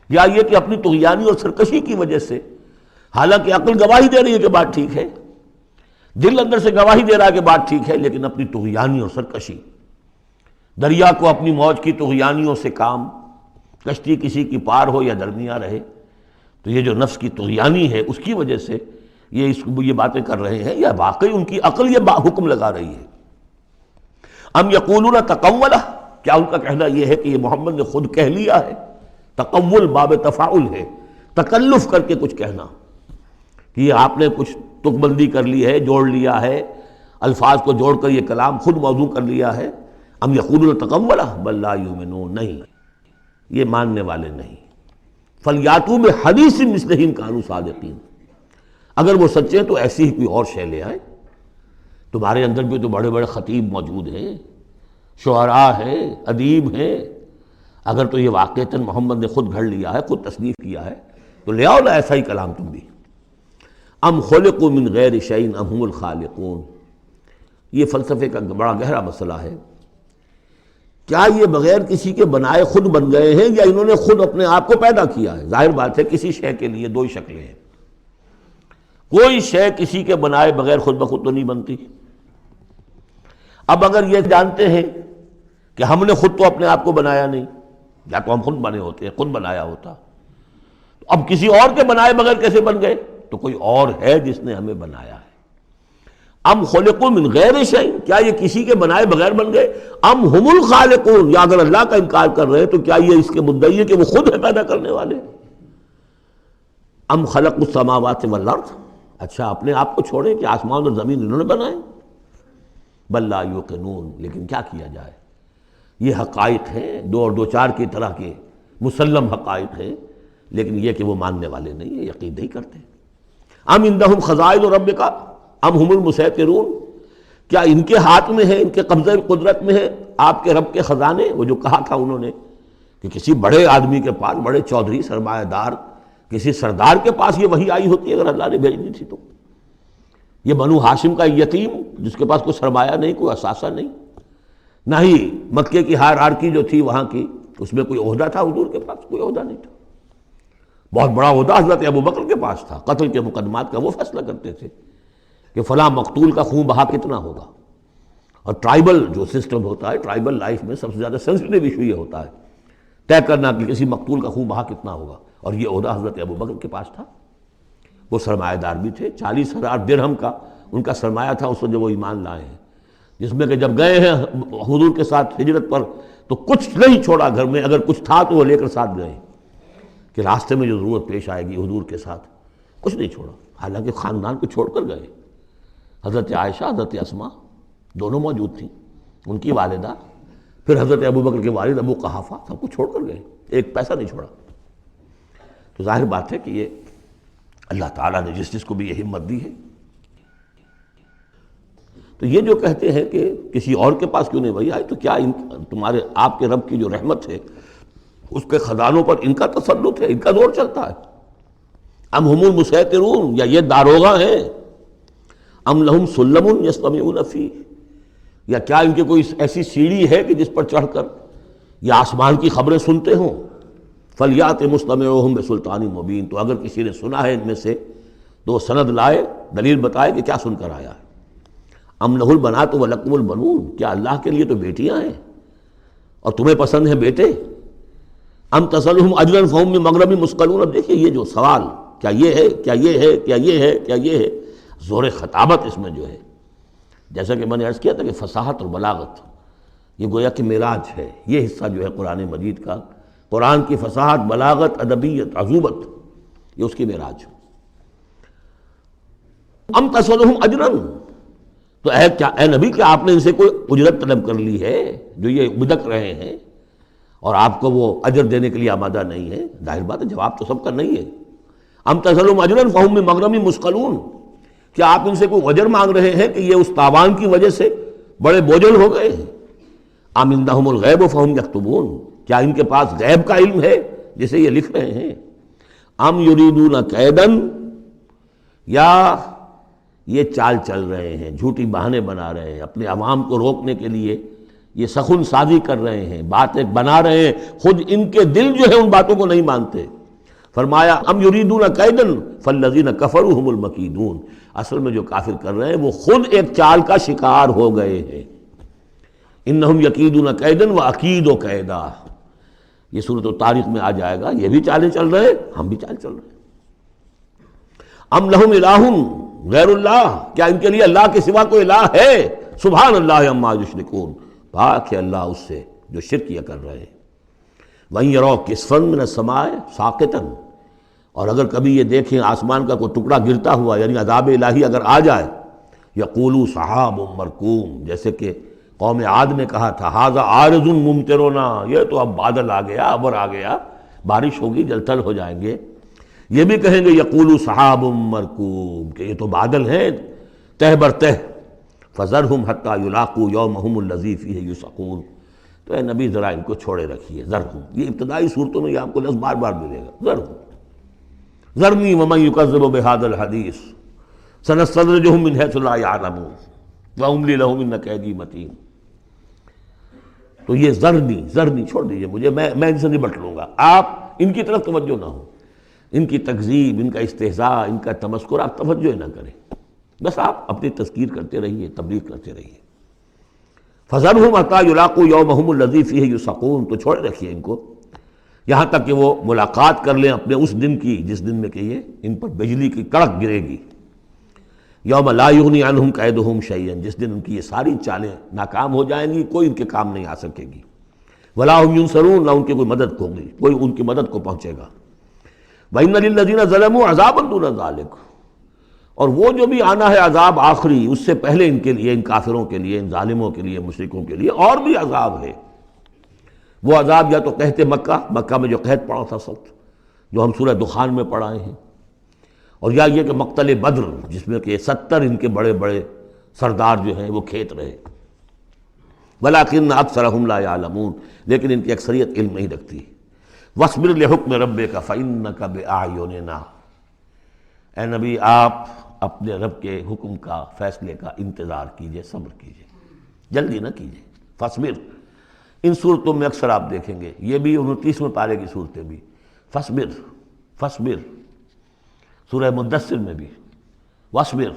یا یہ کہ اپنی طغیانی اور سرکشی کی وجہ سے، حالانکہ عقل گواہی دے رہی ہے کہ بات ٹھیک ہے، دل اندر سے گواہی دے رہا ہے کہ بات ٹھیک ہے، لیکن اپنی طغیانی اور سرکشی، دریا کو اپنی موج کی طغیانیوں سے کام، کشتی کسی کی پار ہو یا درمیاں رہے، تو یہ جو نفس کی طغیانی ہے اس کی وجہ سے یہ باتیں کر رہے ہیں، یا واقعی ان کی عقل یہ حکم لگا رہی ہے؟ ام یقولون تقولہ، کیا ان کا کہنا یہ ہے کہ یہ محمد نے خود کہہ لیا ہے؟ تقول باب تفاعل ہے، تکلف کر کے کچھ کہنا، کہ یہ آپ نے کچھ تک بندی کر لی ہے، جوڑ لیا ہے، الفاظ کو جوڑ کر یہ کلام خود موضوع کر لیا ہے۔ ام یقولون تقولہ بل لا یؤمنون، نہیں یہ ماننے والے نہیں۔ فلیاتوا بحدیث مثلہ ان کانوا صادقین، اگر وہ سچے ہیں تو ایسی ہی کوئی اور شے لے آئے۔ تمہارے اندر بھی تو بڑے بڑے خطیب موجود ہیں، شعراء ہیں، ادیب ہیں، اگر تو یہ واقعتاً محمد نے خود گھڑ لیا ہے، خود تصنیف کیا ہے، تو لے آؤ نا ایسا ہی کلام تم بھی۔ ام خلقوا من غیر شیء ام هم الخالقون، یہ فلسفے کا بڑا گہرا مسئلہ ہے۔ کیا یہ بغیر کسی کے بنائے خود بن گئے ہیں، یا انہوں نے خود اپنے آپ کو پیدا کیا ہے؟ ظاہر بات ہے کسی شے کے لیے دو ہی شکلیں ہیں، کوئی شے کسی کے بنائے بغیر خود بخود تو نہیں بنتی۔ اب اگر یہ جانتے ہیں کہ ہم نے خود تو اپنے آپ کو بنایا نہیں، یا تو ہم خود بنے ہوتے ہیں، خود بنایا ہوتا، تو اب کسی اور کے بنائے بغیر کیسے بن گئے؟ تو کوئی اور ہے جس نے ہمیں بنایا ہے۔ ام خلقوا من غیر شیء، کیا یہ کسی کے بنائے بغیر بن گئے؟ ام ہم الخالقون، یا اگر اللہ کا انکار کر رہے ہیں تو کیا یہ اس کے مدعی ہے کہ وہ خود ہے پیدا کرنے والے؟ ام خلقوا السماوات والارض، اچھا اپنے آپ کو چھوڑیں کہ آسمان اور زمین انہوں نے بنائے؟ بل لا یوقنون، لیکن کیا کیا جائے، یہ حقائق ہیں، دو اور دو چار کی طرح کے مسلم حقائق ہیں، لیکن یہ کہ وہ ماننے والے نہیں ہیں، یقین نہیں کرتے۔ ام عندہم خزائن ربک ام ہم المسیطرون، کیا ان کے ہاتھ میں ہے، ان کے قبضہ قدرت میں ہے آپ کے رب کے خزانے؟ وہ جو کہا تھا انہوں نے کہ کسی بڑے آدمی کے پاس، بڑے چودھری سرمایہ دار کسی سردار کے پاس یہ وحی آئی ہوتی ہے اگر اللہ نے بھیجنی تھی تو۔ یہ بنو ہاشم کا یتیم جس کے پاس کوئی سرمایہ نہیں، کوئی اثاثہ نہیں، نہ ہی مکے کی ہائرارکی جو تھی وہاں کی اس میں کوئی عہدہ تھا، حضور کے پاس کوئی عہدہ نہیں تھا۔ بہت بڑا عہدہ حضرت ابوبکر کے پاس تھا، قتل کے مقدمات کا وہ فیصلہ کرتے تھے کہ فلاں مقتول کا خون بہا کتنا ہوگا، اور ٹرائبل جو سسٹم ہوتا ہے، ٹرائبل لائف میں سب سے زیادہ سینسٹیو ایشو یہ ہوتا ہے طے کرنا کہ کسی مقتول کا خون بہا کتنا ہوگا، اور یہ عہدہ حضرت ابوبکر کے پاس تھا۔ وہ سرمایہ دار بھی تھے، 40,000 درہم کا ان کا سرمایہ تھا اس وقت جب وہ ایمان لائے ہیں، جس میں کہ جب گئے ہیں حضور کے ساتھ ہجرت پر تو کچھ نہیں چھوڑا گھر میں، اگر کچھ تھا تو وہ لے کر ساتھ گئے کہ راستے میں جو ضرورت پیش آئے گی حضور کے ساتھ، کچھ نہیں چھوڑا، حالانکہ خاندان کو چھوڑ کر گئے۔ حضرت عائشہ، حضرت اسماء دونوں موجود تھیں، ان کی والدہ، پھر حضرت ابوبکر کے والد ابو قحافہ، سب کچھ چھوڑ کر گئے، ایک پیسہ نہیں چھوڑا۔ تو ظاہر بات ہے کہ یہ اللہ تعالیٰ نے جس کو بھی یہ ہمت دی ہے۔ تو یہ جو کہتے ہیں کہ کسی اور کے پاس کیوں نہیں وہی آئی، تو کیا تمہارے آپ کے رب کی جو رحمت ہے اس کے خزانوں پر ان کا تسلط ہے، ان کا زور چلتا ہے؟ ام ہم المسیطرون، یا یہ داروغہ ہیں؟ ام لہم سلم یستمعون فیہ، یا کیا ان کے کوئی ایسی سیڑھی ہے کہ جس پر چڑھ کر یہ آسمان کی خبریں سنتے ہوں؟ فلیات مستمعہم بسلطان مبین، تو اگر کسی نے سنا ہے ان میں سے تو وہ سند لائے، دلیل بتائے کہ کیا سن کر آیا ہے۔ ام لہ البنات ولکم البنون، کیا اللہ کے لیے تو بیٹیاں ہیں اور تمہیں پسند ہیں بیٹے؟ ام تسألہم اجرا فہم من مغرم مثقلون، اب دیکھیے یہ جو سوال، کیا یہ ہے، کیا یہ ہے، کیا یہ ہے، کیا یہ ہے، زور خطابت اس میں جو ہے، جیسا کہ میں نے عرض کیا تھا کہ فصاحت اور بلاغت یہ گویا کہ معراج ہے، یہ حصہ جو ہے قرآن مجید کا، قرآن کی فصاحت، بلاغت، ادبیت، عذوبت، یہ اس کی معراج۔ ام تسألہم اجرا، تو اے نبی کیا آپ نے ان سے کوئی اجرت طلب کر لی ہے جو یہ بدک رہے ہیں اور آپ کو وہ اجر دینے کے لیے آمادہ نہیں ہے؟ ظاہر بات ہے جواب تو سب کا نہیں ہے۔ ام تسألهم اجرا فهم من مغرم مثقلون، کیا آپ ان سے کوئی اجر مانگ رہے ہیں کہ یہ اس تاوان کی وجہ سے بڑے بوجھل ہو گئے ہیں؟ ام عندهم الغیب فهم یکتبون، کیا ان کے پاس غیب کا علم ہے جسے یہ لکھ رہے ہیں؟ ام یریدون کیدا، یا یہ چال چل رہے ہیں، جھوٹی بہانے بنا رہے ہیں، اپنے عوام کو روکنے کے لیے یہ سخن سازی کر رہے ہیں، بات ایک بنا رہے ہیں، خود ان کے دل جو ہے ان باتوں کو نہیں مانتے۔ فرمایا ام یریدون کیدا فالذین کفروا هم المکیدون، اصل میں جو کافر کر رہے ہیں وہ خود ایک چال کا شکار ہو گئے ہیں۔ انہم یکیدون کیدا واکید کیدا، یہ سورۃ الطارق میں آ جائے گا، یہ بھی چالیں چل رہے ہیں، ہم بھی چال چل رہے ہیں۔ ام لہم الہ غیر اللہ، کیا ان کے لیے اللہ کے سوا کوئی الہ ہے؟ سبحان اللہ عما یشرکون، پاک ہے اللہ اس سے جو شرک کیا کر رہے ہیں۔ وَإِن يَرَوْا كِسْفًا مِّنَ السَّمَاءِ سَاقِطًا، اور اگر کبھی یہ دیکھیں آسمان کا کوئی ٹکڑا گرتا ہوا، یعنی عذاب الہی اگر آ جائے، یقولوا سحاب مرکوم، جیسے کہ قوم عاد نے کہا تھا ھذا عارض ممطرنا، یہ تو اب بادل آ گیا، ابر آ گیا، بارش ہوگی، جل تھل ہو جائیں گے۔ یہ بھی کہیں گے یقولوا سحاب مرکوم، کہ یہ تو بادل ہیں تہ بر تہ، فذرہم حتی یلاقوا یومہم الذی فیہ یوسعون، تو اے نبی ذرا ان کو چھوڑے رکھیے، ذرہم، یہ ابتدائی صورتوں میں یہ آپ کو لفظ بار بار ملے گا، ذرہم ذرنی ومن یکذب بہذا الحدیث سنستدرجہم من حیث لا یعلمون واملی لہم ان کیدی متین۔ تو یہ ذرنی چھوڑ دیجئے مجھے، میں ان سے نبٹ لوں گا، آپ ان کی طرف توجہ نہ ہو، ان کی تکذیب، ان کا استہزاء، ان کا تمسخر آپ توجہ نہ کریں، بس آپ اپنی تذکیر کرتے رہیے، تبلیغ کرتے رہیے۔ فَذَرْهُمْ حَتَّىٰ يُلَاقُوا يَوْمَهُمُ الَّذِي فِيهِ يُوسَعُونَ، تو چھوڑے رکھیے ان کو یہاں تک کہ وہ ملاقات کر لیں اپنے اس دن کی جس دن میں کہ یہ ان پر بجلی کی کڑک گرے گی۔ یوم لا یغنی عنہم کیدہم شیئا، جس دن ان کی یہ ساری چالیں ناکام ہو جائیں گی، کوئی ان کے کام نہیں آ سکے گی۔ ولا ہم ینصرون، نہ ان کی کوئی مدد ہوگی، کوئی ان کی مدد کو پہنچے گا۔ وَإِنَّ لِلَّذِينَ ظَلَمُوا عَذَابًا دُونَ ذَلِكَ، اور وہ جو بھی آنا ہے عذاب آخری، اس سے پہلے ان کے لیے، ان کافروں کے لیے، ان ظالموں کے لیے، مشرکوں کے لیے اور بھی عذاب ہے۔ وہ عذاب یا تو قحط مکہ میں جو قحط پڑا تھا سخت، جو ہم سورہ دخان میں پڑھائے ہیں، اور یا یہ کہ مقتل بدر جس میں کہ 70 ان کے بڑے بڑے سردار جو ہیں وہ کھیت رہے۔ وَلَٰكِنَّ أَكْثَرَهُمْ لَا يَعْلَمُونَ، لیکن ان کی اکثریت علم نہیں رکھتی۔ وَاصْبِرْ لِحُكْمِ رَبِّكَ فَإِنَّكَ بِأَعْيُنِنَا، اے نبی آپ اپنے رب کے حکم کا، فیصلے کا انتظار کیجئے، صبر کیجئے، جلدی نہ کیجئے۔ فاصبر، ان صورتوں میں اکثر آپ دیکھیں گے، یہ بھی 29ویں پارے کی صورتیں بھی، فاصبر فاصبر، سورہ مدثر میں بھی واصبر،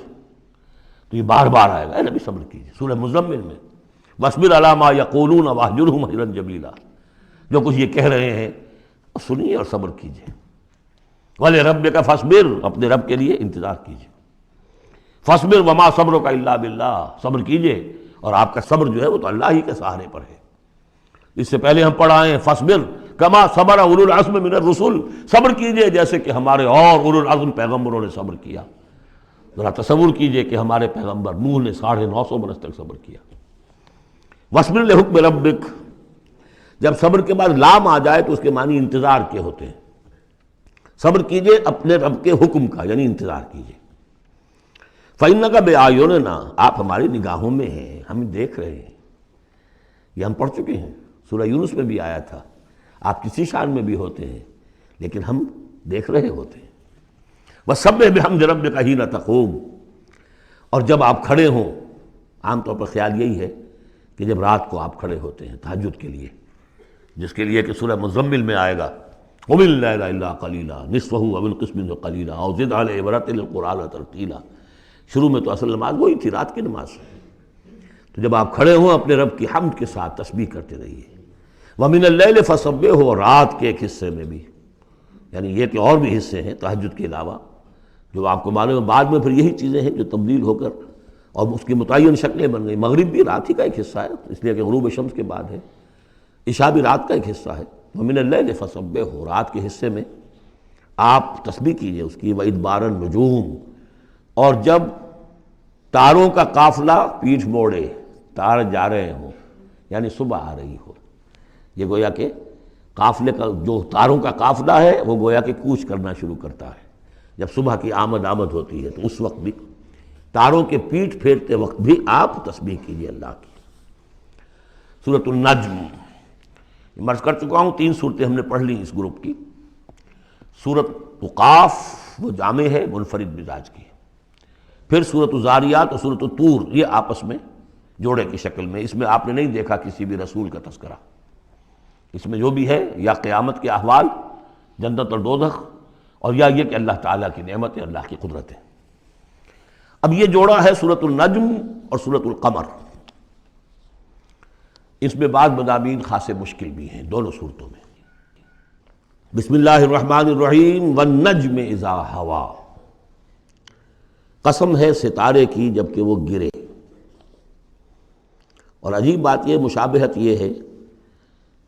تو یہ بار بار آئے گا، اے نبی صبر کیجئے۔ سورہ مزمل میں واصبر علی ما یقولون واہجرہم ہجرا جمیلا، جو کچھ یہ کہہ رہے ہیں سنیے اور صبر کیجئے۔ وَلِرَبِّكَ فاصبر، اپنے رب کے لیے انتظار کیجئے۔ فاصبر وما صبرک الا باللہ، صبر کیجئے اور آپ کا صبر جو ہے وہ تو اللہ ہی کے سہارے پر ہے۔ اس سے پہلے ہم پڑھائے ہیں فاصبر کما صبر اولو العزم من الرسل، صبر کیجئے جیسے کہ ہمارے اور اولو العزم پیغمبروں نے صبر کیا۔ ذرا تصور کیجئے کہ ہمارے پیغمبر نوح نے 950 برس تک صبر کیا۔ واصبر لحکم ربک، جب صبر کے بعد لام آ جائے تو اس کے معنی انتظار کے ہوتے ہیں۔ صبر کیجئے اپنے رب کے حکم کا، یعنی انتظار کیجئے۔ فَإِنَّكَ بِأَعْيُنِنَا، آپ ہماری نگاہوں میں ہیں، ہم دیکھ رہے ہیں۔ یہ ہم پڑھ چکے ہیں، سورہ یونس میں بھی آیا تھا، آپ کسی شان میں بھی ہوتے ہیں لیکن ہم دیکھ رہے ہوتے ہیں۔ وَسَبِّحْ بِحَمْدِ رَبِّكَ حِينَ تَقُومُ، اور جب آپ کھڑے ہوں، عام طور پر خیال یہی ہے کہ جب رات کو آپ کھڑے ہوتے ہیں تہجد کے لیے، جس کے لیے کہ سورہ مزمل میں آئے گا قُمِ اللَّيْلَ إِلَّا قَلِيلًا نِصْفَهُ أَوِ انقُصْ مِنْهُ قَلِيلًا أَوْ زِدْ عَلَيْهِ وَرَتِّلِ الْقُرْآنَ تَرْتِيلًا۔ شروع میں تو اصل نماز وہی تھی، رات کی نماز، تو جب آپ کھڑے ہوں اپنے رب کی حمد کے ساتھ تسبیح کرتے رہیے۔ وَمِنَ اللَّيْلِ فَسَبِّحْهُ، اور رات کے ایک حصے میں بھی، یعنی یہ کہ اور بھی حصے ہیں تہجد کے علاوہ جو آپ کو معلوم ہے، بعد میں پھر یہی چیزیں ہیں جو تبدیل ہو کر اور اس کی متعین شکلیں بن گئی۔ مغرب بھی رات ہی کا ایک حصہ ہے، اس لیے کہ غروب شمس کے بعد ہے، عشاء بھی رات کا ایک حصہ ہے۔ وَمِنَ اللَّيْلِ فَسَبِّحْهُ، رات کے حصے میں آپ تسبیح کیجئے اس کی، وَإِدْبَارَ النُّجُومِ، اور جب تاروں کا قافلہ پیٹھ موڑے، تار جا رہے ہوں، یعنی صبح آ رہی ہو۔ یہ گویا کہ قافلے کا جو تاروں کا قافلہ ہے وہ گویا کہ کوچ کرنا شروع کرتا ہے جب صبح کی آمد ہوتی ہے، تو اس وقت بھی تاروں کے پیٹھ پھیرتے وقت بھی آپ تسبیح کیجیے اللہ کی۔ سورۃ النجم مرض کر چکا ہوں، 3 صورتیں ہم نے پڑھ لی اس گروپ کی۔ سورۃ قاف وہ جامع ہے، منفرد مزاج کی، پھر سورۃ الذاریات اور سورۃ الطور یہ آپس میں جوڑے کی شکل میں۔ اس میں آپ نے نہیں دیکھا کسی بھی رسول کا تذکرہ، اس میں جو بھی ہے یا قیامت کے احوال، جنت اور دوزخ، اور یا یہ کہ اللہ تعالیٰ کی نعمتیں، اللہ کی قدرتیں۔ اب یہ جوڑا ہے سورۃ النجم اور سورۃ القمر، اس میں بعض مضامین خاصے مشکل بھی ہیں دونوں صورتوں میں۔ بسم اللہ الرحمن الرحیم، والنجم اذا ہوا، قسم ہے ستارے کی جب کہ وہ گرے۔ اور عجیب بات یہ، مشابہت یہ ہے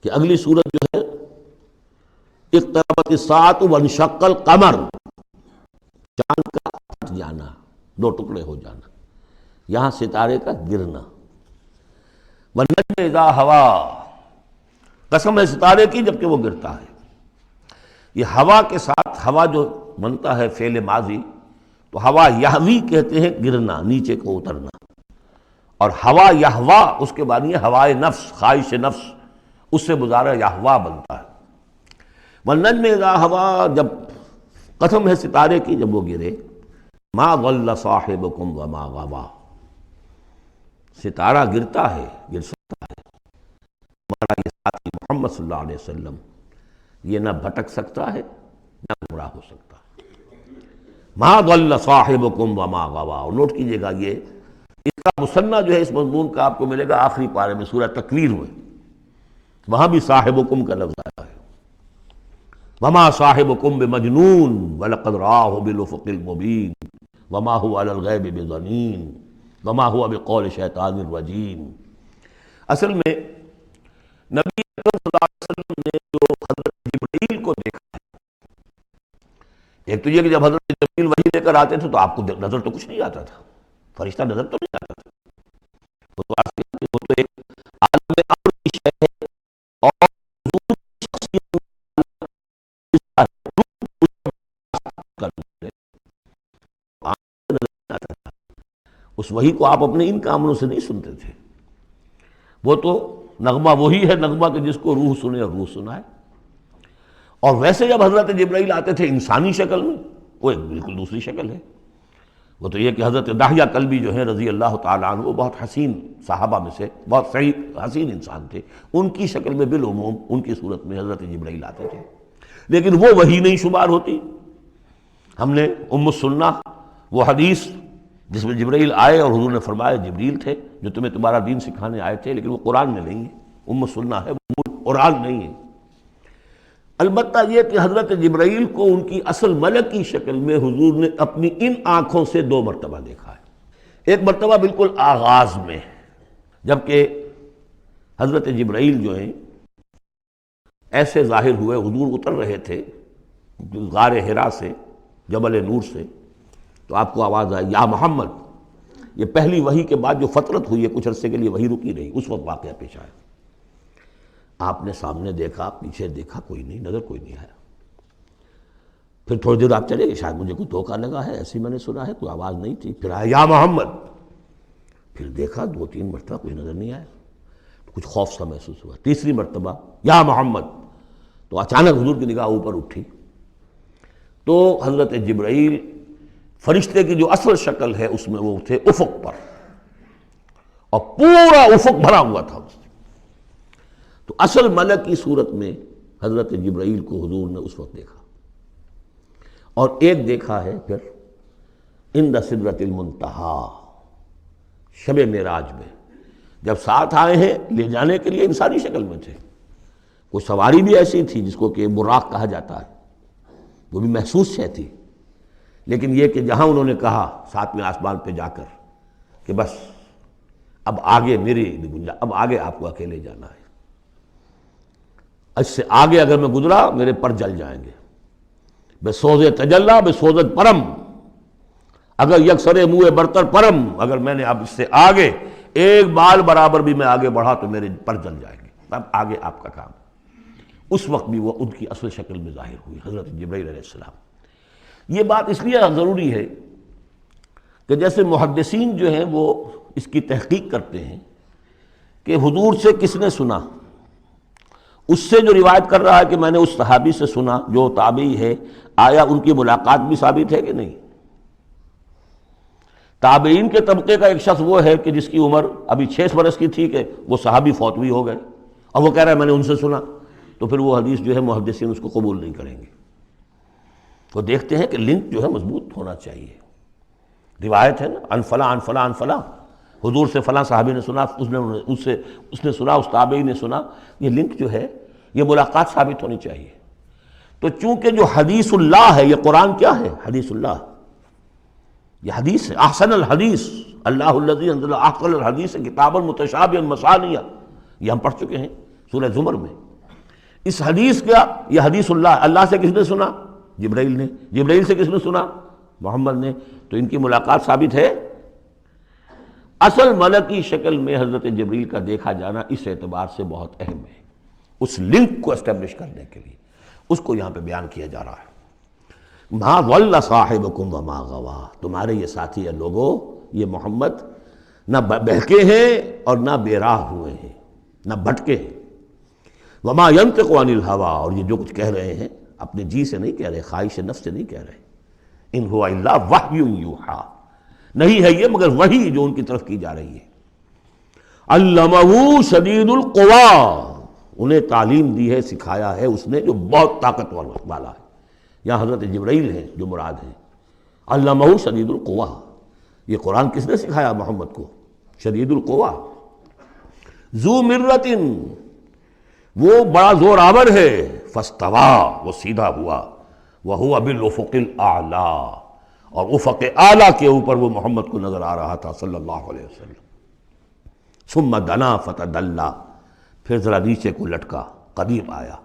کہ اگلی صورت جو ہے اقتربت الساعۃ وانشق القمر، چاند کا پھٹ جانا، 2 ٹکڑے ہو جانا، یہاں ستارے کا گرنا۔ والنجم اذا ہوا، قسم ہے ستارے کی جب کہ وہ گرتا ہے۔ یہ ہوا کے ساتھ، ہوا جو بنتا ہے فعل ماضی، تو ہوا یہوی کہتے ہیں گرنا، نیچے کو اترنا، اور ہوا یہوا اس کے بعد یہ ہوائے نفس، خواہش نفس، اس سے مضارع یہوا بنتا ہے۔ والنجم اذا ہوا، جب قسم ہے ستارے کی جب وہ گرے، ما ضل صاحبکم وما غوا، ستارہ گرتا ہے، گر سکتا ہے، ہمارا یہ ساتھی محمد صلی اللہ علیہ وسلم یہ نہ بھٹک سکتا ہے نہ گمراہ ہو سکتا ہے۔ ما ضل صاحبکم وما غوا، اور نوٹ کیجئے گا یہ اس کا مثنیٰ جو ہے اس مضمون کا آپ کو ملے گا آخری پارے میں سورہ تکویر میں، وہاں بھی صاحبکم کا لفظ آیا ہے۔ وما صاحبکم بمجنون ولقد رآہ بالافق المبین وما هو علی الغیب بضنین وما هو بقول شیطان الرجیم۔ اصل میں نبی اکرم صلی اللہ علیہ وسلم نے جو حضرت جبرائیل کو دیکھا ہے، ایک تو یہ کہ جب حضرت جبرائیل وحی لے کر آتے تھے تو آپ کو نظر تو کچھ نہیں آتا تھا، فرشتہ نظر تو نہیں آتا تھا، وہ تو ایک عالم امر کی شے ہے، اور حضور کی شخصیت اس وحی کو آپ اپنے ان کاموں سے نہیں سنتے تھے، وہ تو نغمہ وہی ہے نغمہ کہ جس کو روح سنے اور روح سنائے۔ اور ویسے جب حضرت جبرائیل آتے تھے انسانی شکل میں، وہ ایک بالکل دوسری شکل ہے۔ وہ تو یہ کہ حضرت دحیہ کلبی جو ہیں رضی اللہ تعالیٰ عنہ، وہ بہت حسین صحابہ میں سے بہت صحیح حسین انسان تھے، ان کی شکل میں بالعموم ان کی صورت میں حضرت جبرائیل آتے تھے، لیکن وہ وحی نہیں شمار ہوتی۔ ہم نے ام السنہ وہ حدیث جس میں جبرائیل آئے اور حضور نے فرمایا جبریل تھے جو تمہیں تمہارا دین سکھانے آئے تھے، لیکن وہ قرآن میں نہیں ہے، ام السنہ ہے، وہ قرآن نہیں ہے۔ البتہ یہ کہ حضرت جبرائیل کو ان کی اصل ملک کی شکل میں حضور نے اپنی ان آنکھوں سے 2 مرتبہ دیکھا ہے۔ ایک مرتبہ بالکل آغاز میں، جبکہ حضرت جبرائیل جو ہیں ایسے ظاہر ہوئے، حضور اتر رہے تھے غار حرا سے، جبل نور سے، تو آپ کو آواز آئی یا محمد۔ یہ پہلی وحی کے بعد جو فترت ہوئی ہے، کچھ عرصے کے لیے وحی رکی رہی، اس وقت واقعہ پیش آیا۔ آپ نے سامنے دیکھا، پیچھے دیکھا، کوئی نہیں، نظر کوئی نہیں آیا۔ پھر تھوڑی دیر آپ چلے گئے، شاید مجھے کوئی دھوکہ لگا ہے، ایسی میں نے سنا ہے، کوئی آواز نہیں تھی۔ پھر آیا یا محمد، پھر دیکھا 2-3 مرتبہ کوئی نظر نہیں آیا، کچھ خوف سا محسوس ہوا۔ تیسری مرتبہ یا محمد، تو اچانک حضور کی نگاہ اوپر اٹھی، تو حضرت جبرائیل فرشتے کی جو اصل شکل ہے اس میں وہ تھے افق پر، اور پورا افق بھرا ہوا تھا اس سے۔ تو اصل ملک کی صورت میں حضرت جبرائیل کو حضور نے اس وقت دیکھا، اور ایک دیکھا ہے پھر عند سدرۃ المنتہا، شب معراج میں، جب ساتھ آئے ہیں لے جانے کے لیے انسانی شکل میں تھے، کوئی سواری بھی ایسی تھی جس کو کہ براق کہا جاتا ہے، وہ بھی محسوس شے تھی، لیکن یہ کہ جہاں انہوں نے کہا 7ویں آسمان پہ جا کر کہ بس اب آگے میری گنجائش، اب آگے آپ کو اکیلے جانا ہے، اس سے آگے اگر میں گزرا میرے پر جل جائیں گے، بے سوز تجلا بے سوزت پرم، اگر یکسر منہ برتر پرم، اگر میں نے اب اس سے آگے ایک بال برابر بھی میں آگے بڑھا تو میرے پر جل جائیں گے، اب آگے آپ کا کام۔ اس وقت بھی وہ ان کی اصل شکل میں ظاہر ہوئی حضرت جبرائیل علیہ السلام۔ یہ بات اس لیے ضروری ہے کہ جیسے محدثین جو ہیں وہ اس کی تحقیق کرتے ہیں کہ حضور سے کس نے سنا، اس سے جو روایت کر رہا ہے کہ میں نے اس صحابی سے سنا جو تابعی ہے، آیا ان کی ملاقات بھی ثابت ہے کہ نہیں؟ تابعین کے طبقے کا ایک شخص وہ ہے کہ جس کی عمر ابھی 6 برس کی تھی کہ وہ صحابی فوت بھی ہو گئے، اور وہ کہہ رہا ہے میں نے ان سے سنا، تو پھر وہ حدیث جو ہے محدثین اس کو قبول نہیں کریں گے۔ وہ دیکھتے ہیں کہ لنک جو ہے مضبوط ہونا چاہیے۔ روایت ہے نا، ان فلاں ان فلاں ان فلاں، حضور سے فلاں صحابی نے سنا، اس نے سنا، اس تابعی نے سنا، یہ لنک جو ہے یہ ملاقات ثابت ہونی چاہیے۔ تو چونکہ جو حدیث اللہ ہے، یہ قرآن کیا ہے؟ حدیث اللہ، یہ حدیث ہے، احسن الحدیث اللہ الذی انزل احسن الحدیث کتابا متشابہا مثانیہ، یہ ہم پڑھ چکے ہیں سورہ زمر میں۔ اس حدیث کا، یہ حدیث اللہ سے کس نے سنا؟ جبرائیل نے۔ جبرائیل سے کس نے سنا؟ محمد نے۔ تو ان کی ملاقات ثابت ہے۔ اصل ملکی شکل میں حضرت جبرائیل کا دیکھا جانا اس اعتبار سے بہت اہم ہے، اس لنک کو اسٹیبلش کرنے کے لیے اس کو یہاں پہ بیان کیا جا رہا ہے۔ ما ضل صاحبکم وما غوا، تمہارے یہ ساتھی ہے لوگوں، یہ محمد نہ بہکے ہیں اور نہ بے راہ ہوئے ہیں، نہ بھٹکے ہیں۔ وما ينطق عن الهوى، اور یہ جو کچھ کہہ رہے ہیں اپنے جی سے نہیں کہہ رہے، خواہش نفس سے نہیں کہہ رہے۔ ان هو الا وحی یوحی، نہیں ہے یہ مگر وحی جو ان کی طرف کی جا رہی ہے۔ علمہ شدید القویٰ، انہیں تعلیم دی ہے، سکھایا ہے اس نے جو بہت طاقتور والا ہے۔ یہاں حضرت جبرائیل ہیں جو مراد ہیں۔ علمہ شدید القویٰ، یہ قرآن کس نے سکھایا محمد کو؟ شدید القویٰ، ذو مرۃ، وہ بڑا زور آور ہے، فاستویٰ، وہ سیدھا ہوا، وہو بالافق الاعلیٰ، اور افق اعلیٰ کے اوپر وہ محمد کو نظر آ رہا تھا صلی اللہ علیہ وسلم۔ ثم دنا فتدلی، پھر ذرا نیچے کو لٹکا، قریب آیا،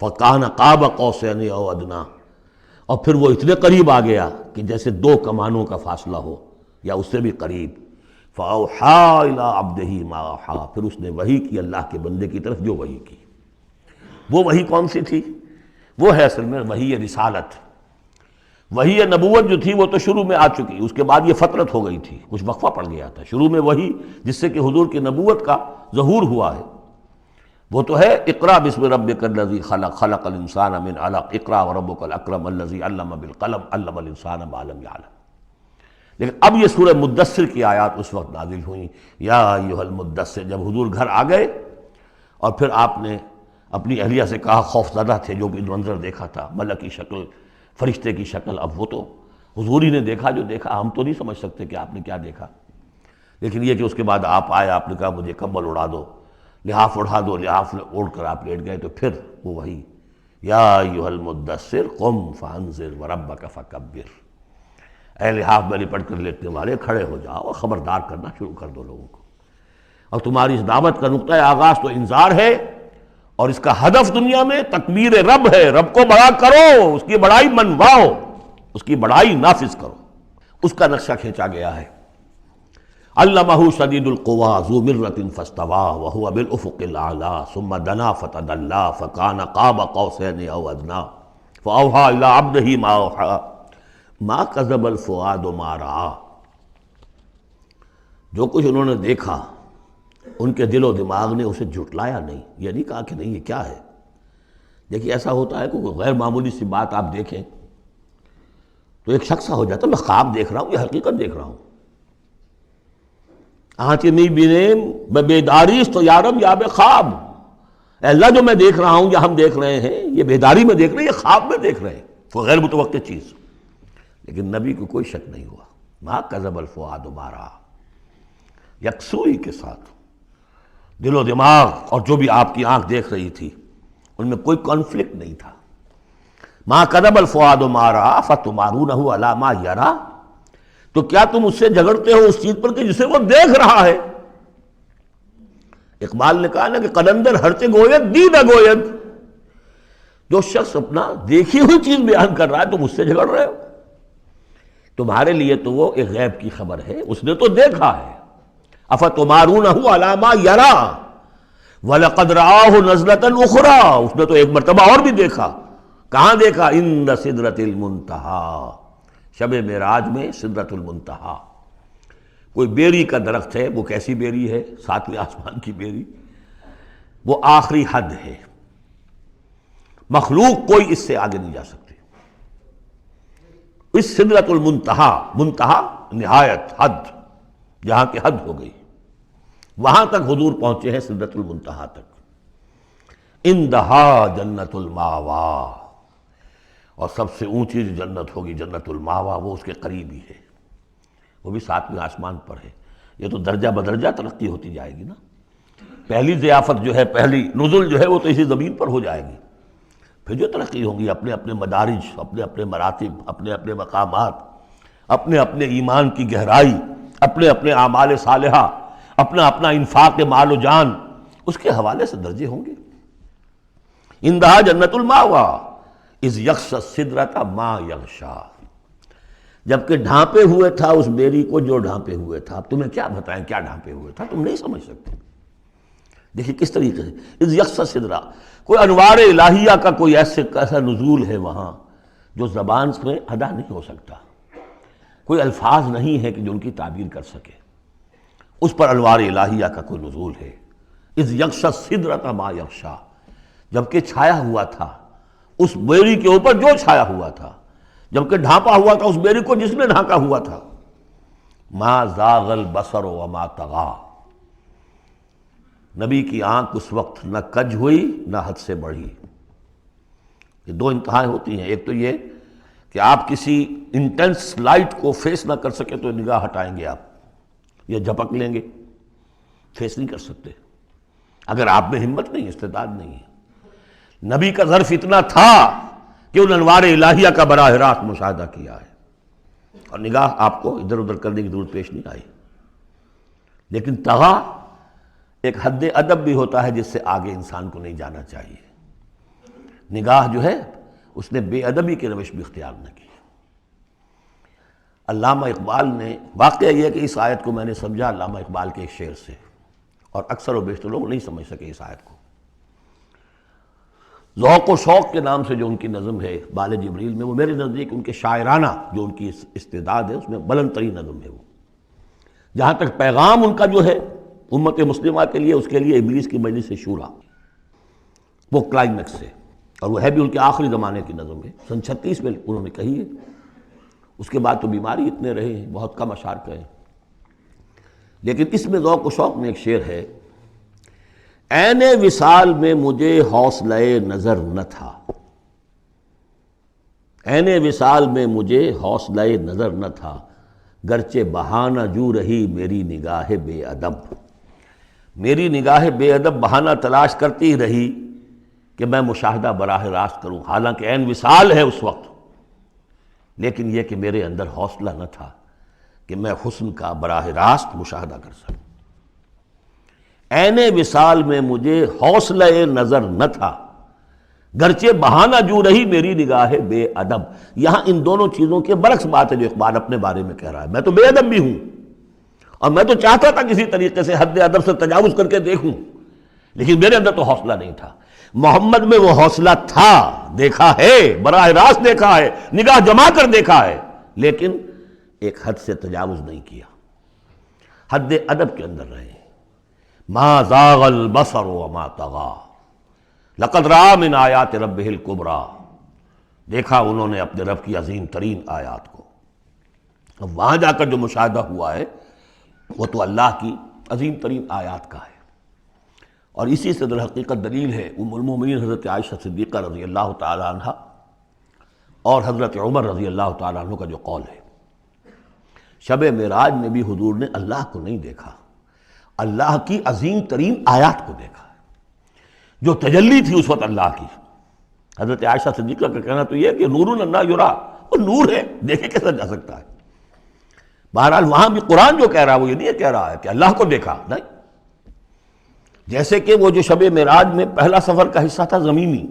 فکان قاب قوسین او ادنیٰ، اور پھر وہ اتنے قریب آ گیا کہ جیسے 2 کمانوں کا فاصلہ ہو یا اس سے بھی قریب۔ فاوحیٰ الی عبدہ ما اوحیٰ، پھر اس نے وحی کی اللہ کے بندے کی طرف جو وحی کی۔ وہ وحی کون سی تھی؟ وہ ہے اصل میں وحی رسالت۔ وحی نبوت جو تھی وہ تو شروع میں آ چکی، اس کے بعد یہ فترت ہو گئی تھی، کچھ وقفہ پڑ گیا تھا۔ شروع میں وحی جس سے کہ حضور کی نبوت کا ظہور ہوا ہے وہ تو ہے اقرا بسم ربک الذی خلق، خلق الانسان من علق، اقرا وربک الاکرم الذی علم بالقلم، علم الانسان ما لم یعلم۔ لیکن اب یہ سورہ مدثر کی آیات اس وقت نازل ہوئیں، یا ایھا المدثر، جب حضور گھر آ گئے اور پھر آپ نے اپنی اہلیہ سے کہا، خوف زدہ تھے جو بھی منظر دیکھا تھا، ملک کی شکل، فرشتے کی شکل، اب وہ تو حضور ہی نے دیکھا جو دیکھا، ہم تو نہیں سمجھ سکتے کہ آپ نے کیا دیکھا۔ لیکن یہ کہ اس کے بعد آپ آئے، آپ نے کہا مجھے کمبل اڑا دو، لحاف اڑا دو، لحاف اوڑھ کر آپ لیٹ گئے، تو پھر وہ وہی یا ایھا المدثر قم فانذر وربک فکبر، اے لحاف میں لپٹ کر لیٹنے والے کھڑے ہو جاؤ اور خبردار کرنا شروع کر دو لوگوں کو۔ اور تمہاری اس دعوت کا نقطۂ آغاز تو انذار ہے، اور اس کا ہدف دنیا میں تکبیر رب ہے، رب کو بڑا کرو، اس کی بڑائی منواؤ، اس کی بڑائی نافذ کرو، اس کا نقشہ کھینچا گیا ہے۔ علمہ شدید القویٰ ذو مرۃ فاستویٰ وہو بالافق الاعلیٰ ثم دنا فتدلی فکان قاب قوسین او ادنیٰ فاوحیٰ الی عبدہ ما اوحیٰ ما کذب الفؤاد ما رأیٰ۔ جو کچھ انہوں نے دیکھا ان کے دل و دماغ نے اسے جھٹلایا نہیں، یہ نہیں کہا کہ نہیں یہ کیا ہے۔ دیکھیے ایسا ہوتا ہے کہ کوئی غیر معمولی سی بات آپ دیکھیں تو ایک شخص ہو جاتا ہے میں خواب دیکھ رہا ہوں یا حقیقت دیکھ رہا ہوں۔ آنچہ نہیں بینے بیداریست تو یارب یا بے خواب، اے اللہ جو میں دیکھ رہا ہوں یا ہم دیکھ رہے ہیں یہ بیداری میں دیکھ رہے ہیں، یہ خواب میں دیکھ رہے ہیں، وہ غیر متوقع چیز۔ لیکن نبی کو کوئی شک نہیں ہوا، ما کذب الفؤاد ما رأیٰ، یکسوئی کے ساتھ دل و دماغ اور جو بھی آپ کی آنکھ دیکھ رہی تھی ان میں کوئی کانفلکٹ نہیں تھا۔ ما کذب الفؤاد ما رأیٰ فتمارونہ علی ما یریٰ، تو کیا تم اس سے جھگڑتے ہو اس چیز پر کہ جسے وہ دیکھ رہا ہے؟ اقبال نے کہا نا کہ قلندر ہرچے گوید دید گوید، جو شخص اپنا دیکھی ہوئی چیز بیان کر رہا ہے تم اس سے جھگڑ رہے ہو۔ تمہارے لیے تو وہ ایک غیب کی خبر ہے، اس نے تو دیکھا ہے۔ افتمارونہ علی ما یری وَلَقَدْ رَآهُ نَزْلَةً أُخْرَىٰ، اس نے تو ایک مرتبہ اور بھی دیکھا۔ کہاں دیکھا؟ عند سدرۃ المنتہیٰ، شب معراج میں سدرۃ المنتہیٰ۔ کوئی بیری کا درخت ہے، وہ کیسی بیری ہے؟ ساتویں آسمان کی بیری، وہ آخری حد ہے، مخلوق کوئی اس سے آگے نہیں جا سکتی۔ اس سدرۃ المنتہیٰ، منتہا نہایت، حد، جہاں کی حد ہو گئی، وہاں تک حضور پہنچے ہیں، سدرۃ المنتہیٰ تک۔ اندہا جنت الماوا، اور سب سے اونچی جو جنت ہوگی جنت الماوا، وہ اس کے قریب ہی ہے، وہ بھی ساتویں آسمان پر ہے۔ یہ تو درجہ بدرجہ ترقی ہوتی جائے گی نا۔ پہلی ضیافت جو ہے، پہلی نزل جو ہے، وہ تو اسی زمین پر ہو جائے گی، پھر جو ترقی ہوگی اپنے اپنے مدارج، اپنے اپنے مراتب، اپنے اپنے مقامات، اپنے اپنے ایمان کی گہرائی، اپنے اپنے اعمال صالحہ، اپنا اپنا انفاق مال و جان، اس کے حوالے سے درجے ہوں گے۔ اندہا جنت الماوا اذ یغشی السدرۃ ما یغشی، جبکہ ڈھانپے ہوئے تھا اس بیری کو جو ڈھانپے ہوئے تھا۔ اب تمہیں کیا بتائیں کیا ڈھانپے ہوئے تھا، تم نہیں سمجھ سکتے۔ دیکھیں کس طریقے سے اذ یغشی السدرۃ، کوئی انوار الہیہ کا کوئی ایسا نزول ہے وہاں جو زبان میں ادا نہیں ہو سکتا، کوئی الفاظ نہیں ہے کہ جو ان کی تعبیر کر سکے۔ اس پر انوار الہیہ کا کوئی نزول ہے۔ اذ یغشی السدرۃ ما یغشی، جبکہ چھایا ہوا تھا اس بیری کے اوپر جو چھایا ہوا تھا، جبکہ ڈھانپا ہوا تھا اس بیری کو جس نے ڈھانکا ہوا تھا۔ ما زاغ البصر وما طغی، نبی کی آنکھ اس وقت نہ کج ہوئی نہ حد سے بڑھی۔ یہ دو انتہائیں ہوتی ہیں، ایک تو یہ کہ آپ کسی انٹینس لائٹ کو فیس نہ کر سکے تو نگاہ ہٹائیں گے آپ، یا جھپک لیں گے، فیس نہیں کر سکتے اگر آپ میں ہمت نہیں، استعداد نہیں ہے۔ نبی کا ظرف اتنا تھا کہ ان انوار الہیہ کا براہ راست مشاہدہ کیا ہے، اور نگاہ آپ کو ادھر ادھر کرنے کی ضرورت پیش نہیں آئی۔ لیکن طغیٰ ایک حد ادب بھی ہوتا ہے جس سے آگے انسان کو نہیں جانا چاہیے۔ نگاہ جو ہے اس نے بے ادبی کی روش بھی اختیار نہ کی۔ علامہ اقبال نے، واقعہ یہ ہے کہ اس آیت کو میں نے سمجھا علامہ اقبال کے ایک شعر سے، اور اکثر و بیشتر لوگ نہیں سمجھ سکے اس آیت کو۔ ذوق و شوق کے نام سے جو ان کی نظم ہے بال جبریل میں، وہ میرے نزدیک ان کے شاعرانہ جو ان کی استعداد ہے اس میں بلند ترین نظم ہے وہ۔ جہاں تک پیغام ان کا جو ہے امت مسلمہ کے لیے، اس کے لیے ابلیس کی مجلس شورا، وہ کلائمیکس ہے، اور وہ ہے بھی ان کے آخری زمانے کی نظم ہے، سن 36 میں انہوں نے کہی ہے۔ اس کے بعد تو بیماری اتنے رہے ہیں، بہت کم اشعار کہے، لیکن اس میں ذوق و شوق میں ایک شعر ہے: عین وصال میں مجھے حوصلہ نظر نہ تھا، عین وصال میں مجھے حوصلہ نظر نہ تھا، گرچہ بہانہ جو رہی میری نگاہ بے ادب، میری نگاہ بے ادب بہانہ تلاش کرتی رہی کہ میں مشاہدہ براہ راست کروں، حالانکہ عین وصال ہے اس وقت، لیکن یہ کہ میرے اندر حوصلہ نہ تھا کہ میں حسن کا براہ راست مشاہدہ کر سکوں۔ عین وصال میں مجھے حوصلہ نظر نہ تھا، گرچہ بہانہ جو رہی میری نگاہ بے ادب۔ یہاں ان دونوں چیزوں کے برعکس بات ہے جو اقبال اپنے بارے میں کہہ رہا ہے۔ میں تو بے ادب بھی ہوں، اور میں تو چاہتا تھا کسی طریقے سے حد ادب سے تجاوز کر کے دیکھوں، لیکن میرے اندر تو حوصلہ نہیں تھا۔ محمد میں وہ حوصلہ تھا، دیکھا ہے، براہ راست دیکھا ہے، نگاہ جما کر دیکھا ہے، لیکن ایک حد سے تجاوز نہیں کیا، حد ادب کے اندر رہے۔ ما زاغ البصر وما طغی، لقد رأى من آیات ربہ الکبریٰ، دیکھا انہوں نے اپنے رب کی عظیم ترین آیات کو۔ اب وہاں جا کر جو مشاہدہ ہوا ہے وہ تو اللہ کی عظیم ترین آیات کا ہے، اور اسی سے در حقیقت دلیل ہے ام المومنین حضرت عائشہ صدیقہ رضی اللہ تعالی عنہ اور حضرت عمر رضی اللہ تعالی عنہ کا جو قول ہے۔ شب معراج میں بھی حضور نے اللہ کو نہیں دیکھا، اللہ کی عظیم ترین آیات کو دیکھا، جو تجلی تھی اس وقت اللہ کی۔ حضرت عائشہ صدیقہ کا کہنا تو یہ کہ نور لا یرا، وہ نور ہے، دیکھے کیسا جا سکتا ہے۔ بہرحال وہاں بھی قرآن جو کہہ رہا ہے وہ یہ نہیں کہہ رہا ہے کہ اللہ کو دیکھا، نہیں، جیسے کہ وہ جو شب معراج میں پہلا سفر کا حصہ تھا زمینی،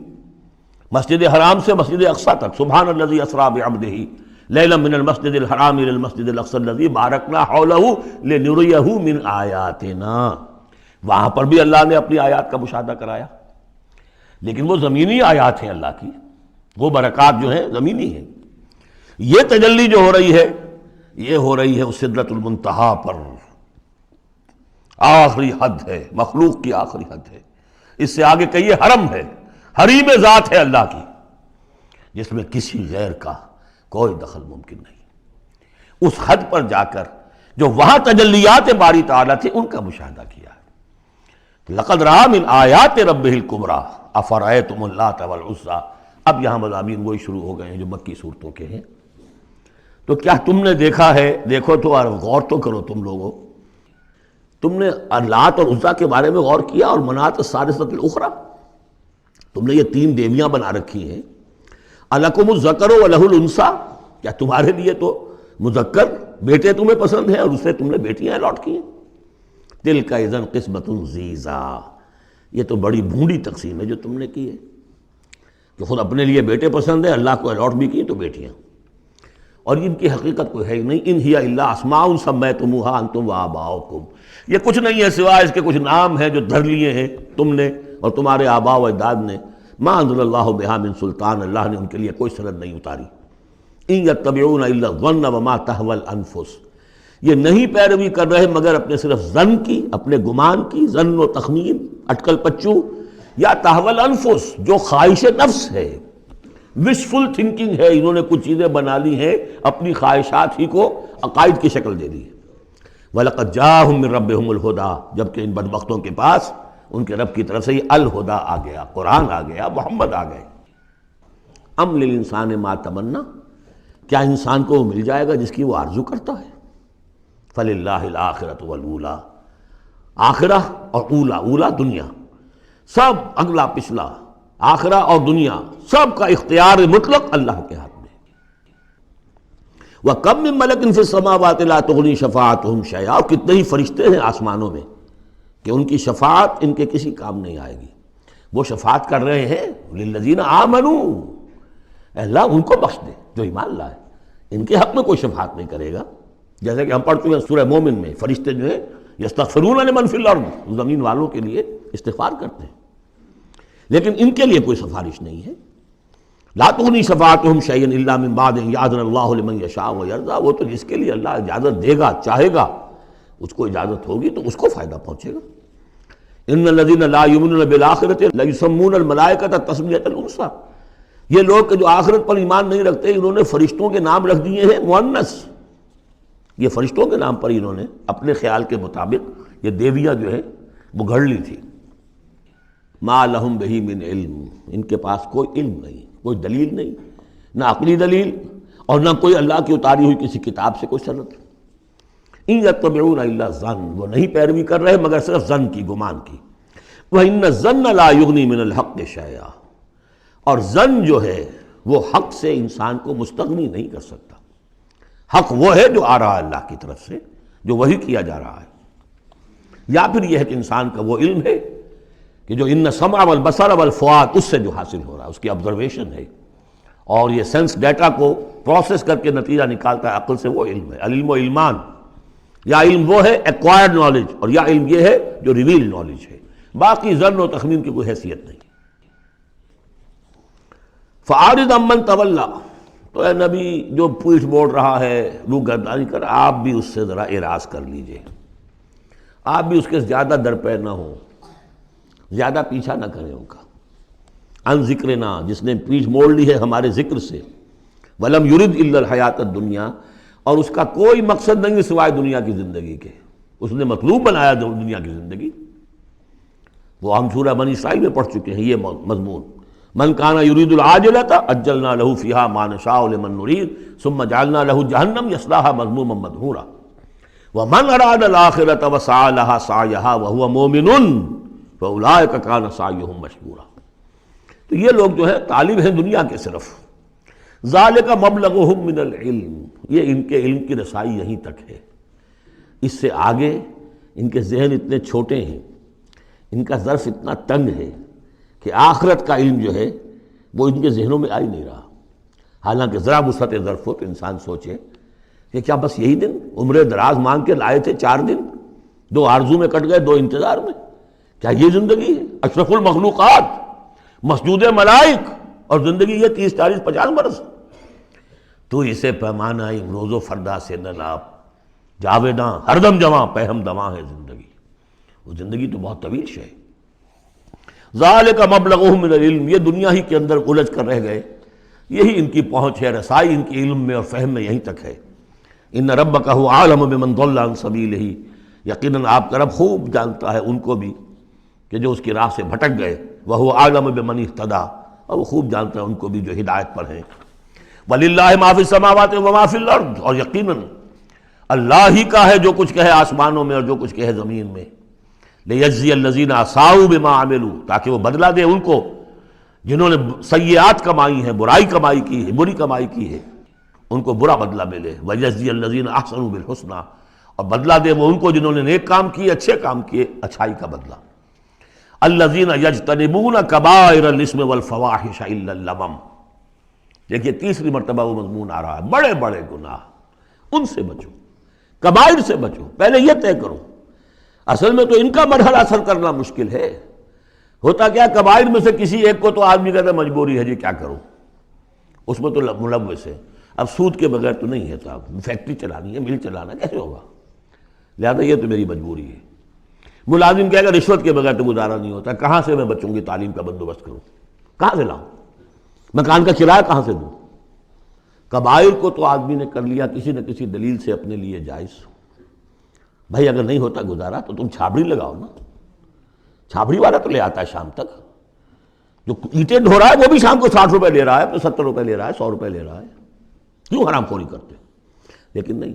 مسجد حرام سے مسجد اقصیٰ تک، سبحان الذی اسریٰ بعبدہ لیلا من المسجد الحرام الى المسجد الاقصى الذي بارکنا حولہ لنریہ من آیاتنا، وہاں پر بھی اللہ نے اپنی آیات کا مشاہدہ کرایا، لیکن وہ زمینی آیات ہیں اللہ کی، وہ برکات جو ہیں زمینی ہیں۔ یہ تجلی جو ہو رہی ہے یہ ہو رہی ہے اس سدرۃ المنتہا پر، آخری حد ہے، مخلوق کی آخری حد ہے۔ اس سے آگے کہیے حرم ہے، حریم ذات ہے اللہ کی، جس میں کسی غیر کا کوئی دخل ممکن نہیں۔ اس حد پر جا کر جو وہاں تجلیات باری تعالیٰ تھے ان کا مشاہدہ کیا ہے۔ لقد رأى من آیات ربہ الکبریٰ افرأیتم اللات والعزیٰ، اب یہاں مضامین وہی شروع ہو گئے ہیں جو مکی صورتوں کے ہیں۔ تو کیا تم نے دیکھا ہے، دیکھو تو اور غور تو کرو تم لوگوں، تم نے لات اور عزیٰ کے بارے میں غور کیا، اور منات الثالثۃ الاخریٰ، تم نے یہ تین دیویاں بنا رکھی ہیں۔ الکم الذکر ولہ الانثیٰ، کیا تمہارے لیے تو مذکر بیٹے تمہیں پسند ہیں اور اس سے تم نے بیٹیاں الاٹ کی ہیں؟ تلک اذا قسمۃ ضیزیٰ، یہ تو بڑی بھونڈی تقسیم ہے جو تم نے کی ہے، کہ خود اپنے لیے بیٹے پسند ہیں، اللہ کو الاٹ بھی کی تو بیٹیاں، اور ان کی حقیقت کوئی ہے ہی نہیں۔ ان ہی الا اسماء سمیتموہا انتم وآباؤکم، یہ کچھ نہیں ہے سوائے اس کے کچھ نام ہیں جو دھر لیے ہیں تم نے اور تمہارے آباء و اجداد نے۔ ما انزل اللہ بہا من سلطان، اللہ نے ان کے لیے کوئی سند نہیں اتاری۔ ان یتبعون الا الظن وما تہوی الانفس، یہ نہیں پیروی کر رہے مگر اپنے صرف ظن کی، اپنے گمان کی، ظن و تخمین، اٹکل پچو، یا تہوی الانفس جو خواہش نفس ہے، وشفل تھنکنگ ہے، انہوں نے کچھ چیزیں بنا لی ہیں اپنی خواہشات ہی کو عقائد کی شکل دے دی ہے۔ وَلَقَدْ جَاءَهُم مِّن رَّبِّهُمُ الْهُدَىٰ، جبکہ ان بدبختوں کے پاس ان کے رب کی طرف سے یہ الہدا آ گیا، قرآن آ گیا، محمد آ گئے۔ ام للانسان ما تمنا، کیا انسان کو وہ مل جائے گا جس کی وہ آرزو کرتا ہے؟ فللہ الآخرۃ والأولیٰ، آخرہ اور اولا، اولا دنیا، سب اگلا پچھلا، آخرہ اور دنیا، سب کا اختیار مطلق اللہ کے ہاتھ میں۔ وَكَم مِّن مَلَكٍ فِي السَّمَاوَاتِ لَا تُغْنِي شَفَاعَتُهُمْ شَيْئًا، اور کتنے ہی فرشتے ہیں آسمانوں میں کہ ان کی شفاعت ان کے کسی کام نہیں آئے گی۔ وہ شفاعت کر رہے ہیں للذین آمنوا، اے اللہ ان کو بخش دے جو ایمان لائے، ان کے حق میں کوئی شفاعت نہیں کرے گا۔ جیسے کہ ہم پڑھ چکے ہیں سورہ مومن میں، فرشتے جو ہیں یستغفرون لمن فی الارض، زمین والوں کے لیے استغفار کرتے ہیں، لیکن ان کے لیے کوئی سفارش نہیں ہے۔ لا تغنی شفاعتہم شیئا الا من بعد ان یأذن اللہ لمن یشاء ویرضی، وہ تو جس کے لیے اللہ اجازت دے گا، چاہے گا، اس کو اجازت ہوگی تو اس کو فائدہ پہنچے گا۔ ان الذین لا یؤمنون بالآخرۃ لیسمون الملائکۃ تسمیۃ الانثیٰ، یہ لوگ کہ جو آخرت پر ایمان نہیں رکھتے انہوں نے فرشتوں کے نام رکھ دیے ہیں مؤنث، یہ فرشتوں کے نام پر انہوں نے اپنے خیال کے مطابق یہ دیویاں جو ہے وہ گھڑ لی تھی۔ ما لہم بہ من علم، ان کے پاس کوئی علم نہیں، کوئی دلیل نہیں، نہ عقلی دلیل اور نہ کوئی اللہ کی اتاری ہوئی کسی کتاب سے کوئی سند۔ ان یتبعون الا الظن، وہ نہیں پیروی کر رہے مگر صرف ظن کی، گمان کی۔ وان الظن لا یغنی من الحق شیئا، اور ظن جو ہے وہ حق سے انسان کو مستغنی نہیں کر سکتا۔ حق وہ ہے جو آ رہا ہے اللہ کی طرف سے، جو وحی کیا جا رہا ہے، یا پھر یہ ہے کہ انسان کا وہ علم ہے کہ جو ان السمع والبصر والفؤاد، اس سے جو حاصل ہو رہا ہے، اس کی آبزرویشن ہے، اور یہ سینس ڈیٹا کو پروسیس کر کے نتیجہ نکالتا ہے عقل سے، وہ علم ہے۔ العلم و علمان، یا علم وہ ہے ایکوائرڈ نالج، اور یا علم یہ ہے جو ریویل نالج ہے، باقی ظن و تخمین کی کوئی حیثیت نہیں۔ فَأَعْرِضْ عَمَّنْ تَوَلَّىٰ، تو اے نبی جو پیٹھ موڑ رہا ہے، روح گردانی کر، آپ بھی اس سے ذرا اعراض کر لیجئے، آپ بھی اس کے زیادہ درپے نہ ہوں، زیادہ پیچھا نہ کریں ان کا۔ عن ذکرنا، جس نے پیٹھ موڑ لی ہے ہمارے ذکر سے، وَلَمْ يُرِدْ إِلَّا الْحَيَاةَ الدُّنْيَا، اور اس کا کوئی مقصد نہیں سوائے دنیا کی زندگی کے، اس نے مطلوب بنایا دنیا کی زندگی۔ وہ ہم سورہ بنی اسرائیل میں پڑھ چکے ہیں یہ مضمون، من کان یرید العاجلۃ عجلنا له فیہا ما نشاء لمن نرید ثم جعلنا له جہنم یصلاها مذموما مدحورا ومن اراد الآخرۃ وسعى لها سعیها وهو مؤمن فاولئک کان سعیهم مشکورا۔ تو یہ لوگ جو ہے طالب ہیں دنیا کے صرف، ذالک مبلغهم من العلم، یہ ان کے علم کی رسائی یہیں تک ہے، اس سے آگے ان کے ذہن اتنے چھوٹے ہیں، ان کا ظرف اتنا تنگ ہے کہ آخرت کا علم جو ہے وہ ان کے ذہنوں میں آ ہی نہیں رہا۔ حالانکہ ذرا وسعت ظرف ہو تو انسان سوچے کہ کیا بس یہی دن عمر دراز مانگ کے لائے تھے 4 دن، 2 آرزو میں کٹ گئے 2 انتظار میں، کیا یہ زندگی ہے؟ اشرف المخلوقات، مسجود ملائک، اور زندگی یہ 30 40 50 برس؟ تو اسے پیمانہ امروز و فردا سے نہ لاب، جاویداں ہر دم جواں پہم دواں ہے زندگی، وہ زندگی تو بہت طویل شے ہے۔ ذالک مبلغہم من العلم، یہ دنیا ہی کے اندر الجھ کر رہ گئے، یہی ان کی پہنچ ہے، رسائی ان کی علم میں اور فہم میں یہیں تک ہے۔ ان ربک هو اعلم بمن ضل عن سبیلہ، یقیناً آپ کا رب خوب جانتا ہے ان کو بھی کہ جو اس کی راہ سے بھٹک گئے، وہو اعلم بمن اہتدی، اور وہ خوب جانتا ہے ان کو بھی جو ہدایت پر ہیں۔ وَلِلَّهِ مَا فِي السَّمَاوَاتِ وَمَا فِي الْأَرْضِ، اور یقیناً اللہ ہی کا ہے جو کچھ کہے آسمانوں میں اور جو کچھ کہے زمین میں۔ لِيَجْزِيَ الَّذِينَ أَسَاءُوا بِمَا عَمِلُوا، تاکہ وہ بدلہ دے ان کو جنہوں نے سیئات کمائی ہیں، برائی کمائی کی ہے، بری کمائی کی ہے، ان کو برا بدلہ ملے۔ وَيَجْزِيَ الَّذِينَ أَحْسَنُوا بِالْحُسْنَى، اور بدلہ دے وہ ان کو جنہوں نے نیک کام کیے، اچھے کام کیے، اچھائی کا بدلہ۔ الَّذِينَ يَجْتَنِبُونَ كَبَائِرَ الْإِثْمِ وَالْفَوَاحِشَ إِلَّا اللَّمَمَ، دیکھیے تیسری مرتبہ وہ مضمون آ رہا ہے، بڑے بڑے گناہ، ان سے بچو، کبائر سے بچو، پہلے یہ طے کرو۔ اصل میں تو ان کا مرحلہ اثر کرنا مشکل ہے، ہوتا کیا کبائر میں سے کسی ایک کو تو آدمی کہتا ہے مجبوری ہے جی کیا کروں، اس میں تو ملوث ہے، اب سود کے بغیر تو نہیں ہے صاحب، فیکٹری چلانی ہے، مل چلانا کیسے ہوگا، لہذا یہ تو میری مجبوری ہے۔ ملازم کہے گا رشوت کے بغیر تو گزارا نہیں ہوتا، کہاں سے میں بچوں کی تعلیم کا بندوبست کروں، کہاں سے لاؤں، مکان کا کرایہ کہاں سے دوں؟ کبائر کو تو آدمی نے کر لیا کسی نہ کسی دلیل سے اپنے لیے جائز۔ بھائی اگر نہیں ہوتا گزارا تو تم چھابڑی لگاؤ نا، چھابڑی والا تو لے آتا ہے شام تک، جو اینٹیں ڈھو رہا ہے وہ بھی شام کو 60 روپے لے رہا ہے، 70 روپے لے رہا ہے، 100 روپے لے رہا ہے، کیوں حرام خوری کرتے؟ لیکن نہیں،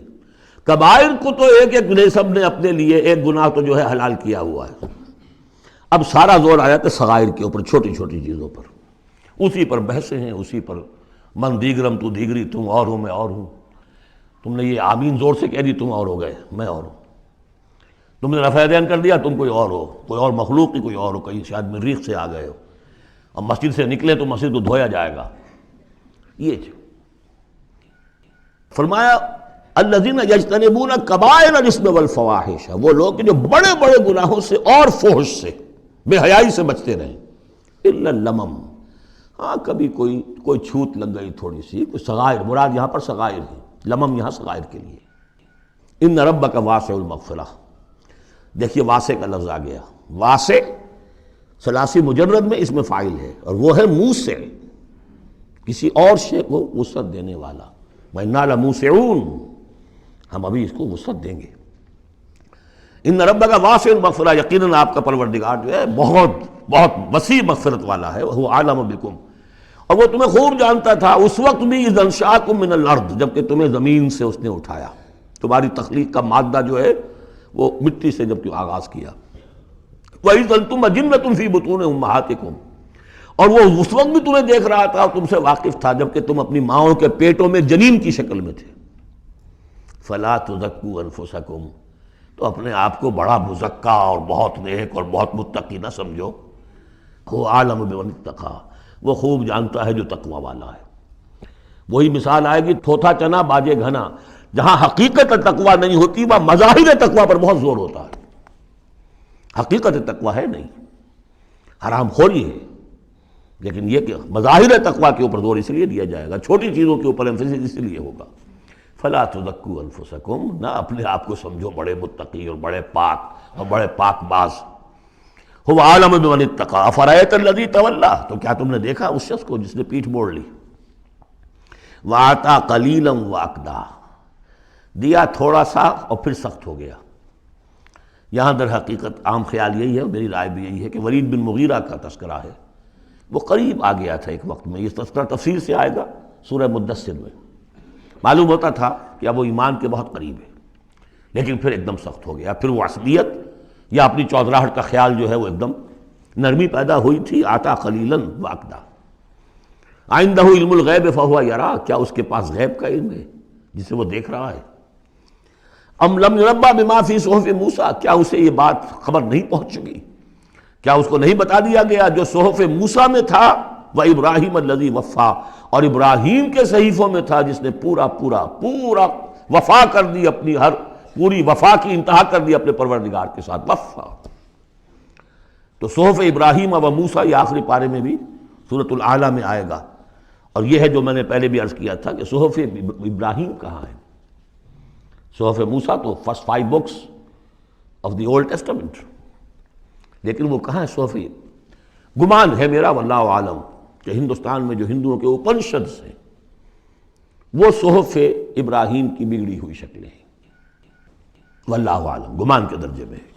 کبائر کو تو ایک ایک نے سب نے اپنے لیے ایک گناہ تو جو ہے حلال کیا ہوا ہے۔ اب سارا زور آیا کہ صغائر کے اوپر، چھوٹی چھوٹی چیزوں پر، اسی پر بحثیں ہیں، اسی پر من دیگرم تو دیگری، تم اور ہو میں اور ہوں، تم نے یہ آمین زور سے کہہ دی تم اور ہو گئے میں اور ہوں، تم نے رفع دین کر دیا تم کوئی اور ہو، کوئی اور مخلوق ہی کوئی اور ہو، کہیں شاید مریخ سے آ گئے ہو، اور مسجد سے نکلے تو مسجد کو دھویا جائے گا۔ یہ فرمایا الذین یجتنبون کبائر الاسم والفواحش، وہ لوگ جو بڑے بڑے گناہوں سے اور فحش سے، بے حیائی سے بچتے رہیں، الا اللمم، ہاں کبھی کوئی چھوت لگ گئی تھوڑی سی، کوئی صغائر، مراد یہاں پر صغائر ہے، لمم یہاں صغائر کے لیے۔ ان ربک واسع المغفرہ، دیکھیے واسع کا لفظ آ گیا، واسع ثلاثی مجرد میں اس میں فاعل ہے، اور وہ ہے موسع، کسی اور شے کو وسعت دینے والا، وَإِنَّا لَمُوسِعُونَ، ہم ابھی اس کو وسعت دیں گے۔ ان ربک واسع المغفرہ، یقیناً آپ کا پروردگار جو ہے بہت بہت وسیع مغفرت والا ہے، وہ عالم بکم، اور وہ تمہیں خوب جانتا تھا اس وقت بھی اذ انشاکم من الارض، جبکہ تمہیں زمین سے اس نے اٹھایا، تمہاری تخلیق کا مادہ جو ہے وہ مٹی سے جب کہ آغاز کیا۔ وَإِذْ أَنْتُمْ أَجِنَّةٌ فِي بُطُونِ أُمَّهَاتِكُمْ، اور وہ اس وقت بھی تمہیں دیکھ رہا تھا اور تم سے واقف تھا جبکہ تم اپنی ماؤں کے پیٹوں میں جنین کی شکل میں تھے۔ فَلَا تُزَكُّوا أَنفُسَكُمْ، تو اپنے آپ کو بڑا مزکا اور بہت نیک اور بہت متقی نہ سمجھو، وہ عالم بمن اتقی، وہ خوب جانتا ہے جو تقوی والا ہے۔ وہی مثال آئے گی تھوتھا چنا باجے گھنا، جہاں حقیقت تقوی نہیں ہوتی وہاں مظاہر تقوی پر بہت زور ہوتا ہے، حقیقت تقوی ہے نہیں، حرام خوری ہے، لیکن یہ کہ مظاہر تقوی کے اوپر زور اس لیے دیا جائے گا، چھوٹی چیزوں کے اوپر ایمفیسس اس لیے ہوگا۔ فلا تزکوا انفسکم، نہ اپنے آپ کو سمجھو بڑے متقی اور بڑے پاک اور بڑے پاک باز۔ هو عالم بمن اتقی افرأیت الذی تولی، تو کیا تم نے دیکھا اس شخص کو جس نے پیٹھ موڑ لی، وَأَعْطَىٰ قَلِيلًا وَأَكْدَىٰ، دیا تھوڑا سا اور پھر سخت ہو گیا۔ یہاں در حقیقت عام خیال یہی ہے، میری رائے بھی یہی ہے کہ ولید بن مغیرہ کا تذکرہ ہے، وہ قریب آ گیا تھا ایک وقت میں، یہ تذکرہ تفصیل سے آئے گا سورہ مدثر میں، معلوم ہوتا تھا کہ اب وہ ایمان کے بہت قریب ہے، لیکن پھر ایک دم سخت ہو گیا، پھر وہ عصبیت یا اپنی چودراہٹ کا خیال جو ہے وہ ایک دم نرمی پیدا ہوئی تھی۔ آتا قلیلاً واقدہ، عندہ علم الغیب فہو یرا، کیا اس کے پاس غیب کا علم ہے جسے وہ دیکھ رہا ہے؟ ام لم ينبأ بما فی صحف موسیٰ، کیا اسے یہ بات خبر نہیں پہنچ چکی، کیا اس کو نہیں بتا دیا گیا جو صحف موسیٰ میں تھا؟ و ابراہیم الذی وفا، اور ابراہیم کے صحیفوں میں تھا جس نے پورا وفا کر دی، اپنی ہر پوری وفا کی انتہا کر دی اپنے پروردگار کے ساتھ، وفا۔ تو صحف ابراہیم و موسیٰ یہ آخری پارے میں بھی سورۃ الاعلیٰ میں آئے گا، اور یہ ہے جو میں نے پہلے بھی عرض کیا تھا کہ صحف ابراہیم کہاں ہے؟ صحف موسیٰ تو first 5 books of the old testament, لیکن وہ کہاں ہے صحف؟ گمان ہے میرا واللہ عالم کہ ہندوستان میں جو ہندوؤں کے اپنشدس ہیں وہ صحف ابراہیم کی بگڑی ہوئی شکلیں ہیں، واللہ عالم، گمان کے درجے میں ہے۔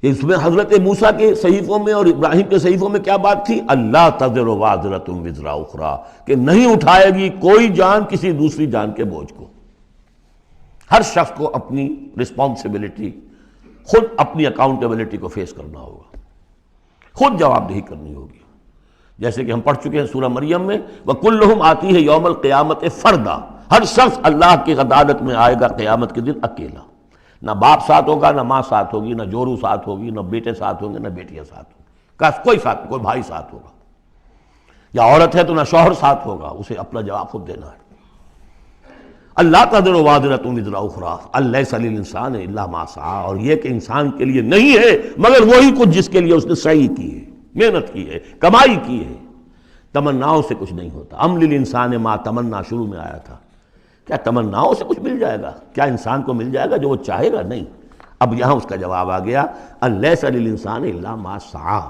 اس میں حضرت موسیٰ کے صحیفوں میں اور ابراہیم کے صحیفوں میں کیا بات تھی؟ اللہ تزر وازرۃ وزر اخری، کہ نہیں اٹھائے گی کوئی جان کسی دوسری جان کے بوجھ کو۔ ہر شخص کو اپنی رسپانسبلٹی، خود اپنی اکاؤنٹیبلٹی کو فیس کرنا ہوگا، خود جواب دہی کرنی ہوگی۔ جیسے کہ ہم پڑھ چکے ہیں سورہ مریم میں، وَكُلُّهُمْ آتِيهِ يَوْمَ الْقِيَامَةِ فَرْدًا، ہر شخص اللہ کی عدالت میں آئے گا قیامت کے دن اکیلا، نہ باپ ساتھ ہوگا، نہ ماں ساتھ ہوگی، نہ جورو ساتھ ہوگی، نہ بیٹے ساتھ ہوں گے، نہ بیٹیاں ساتھ ہوں گی، کوئی ساتھ، کوئی بھائی ساتھ ہوگا، یا عورت ہے تو نہ شوہر ساتھ ہوگا، اسے اپنا جواب خود دینا ہے۔ اللہ تزر وازرۃ وزر اخری الیس للانسان الا ما سعی، اور یہ کہ انسان کے لیے نہیں ہے مگر وہی کچھ جس کے لیے اس نے سعی کی ہے، محنت کی ہے، کمائی کی ہے۔ تمناؤں سے کچھ نہیں ہوتا، ام للانسان ما تمنا شروع میں آیا تھا، کیا تمناؤں سے کچھ مل جائے گا؟ کیا انسان کو مل جائے گا جو وہ چاہے گا؟ نہیں۔ اب یہاں اس کا جواب آ گیا، الیس للانسان الا ما سعی،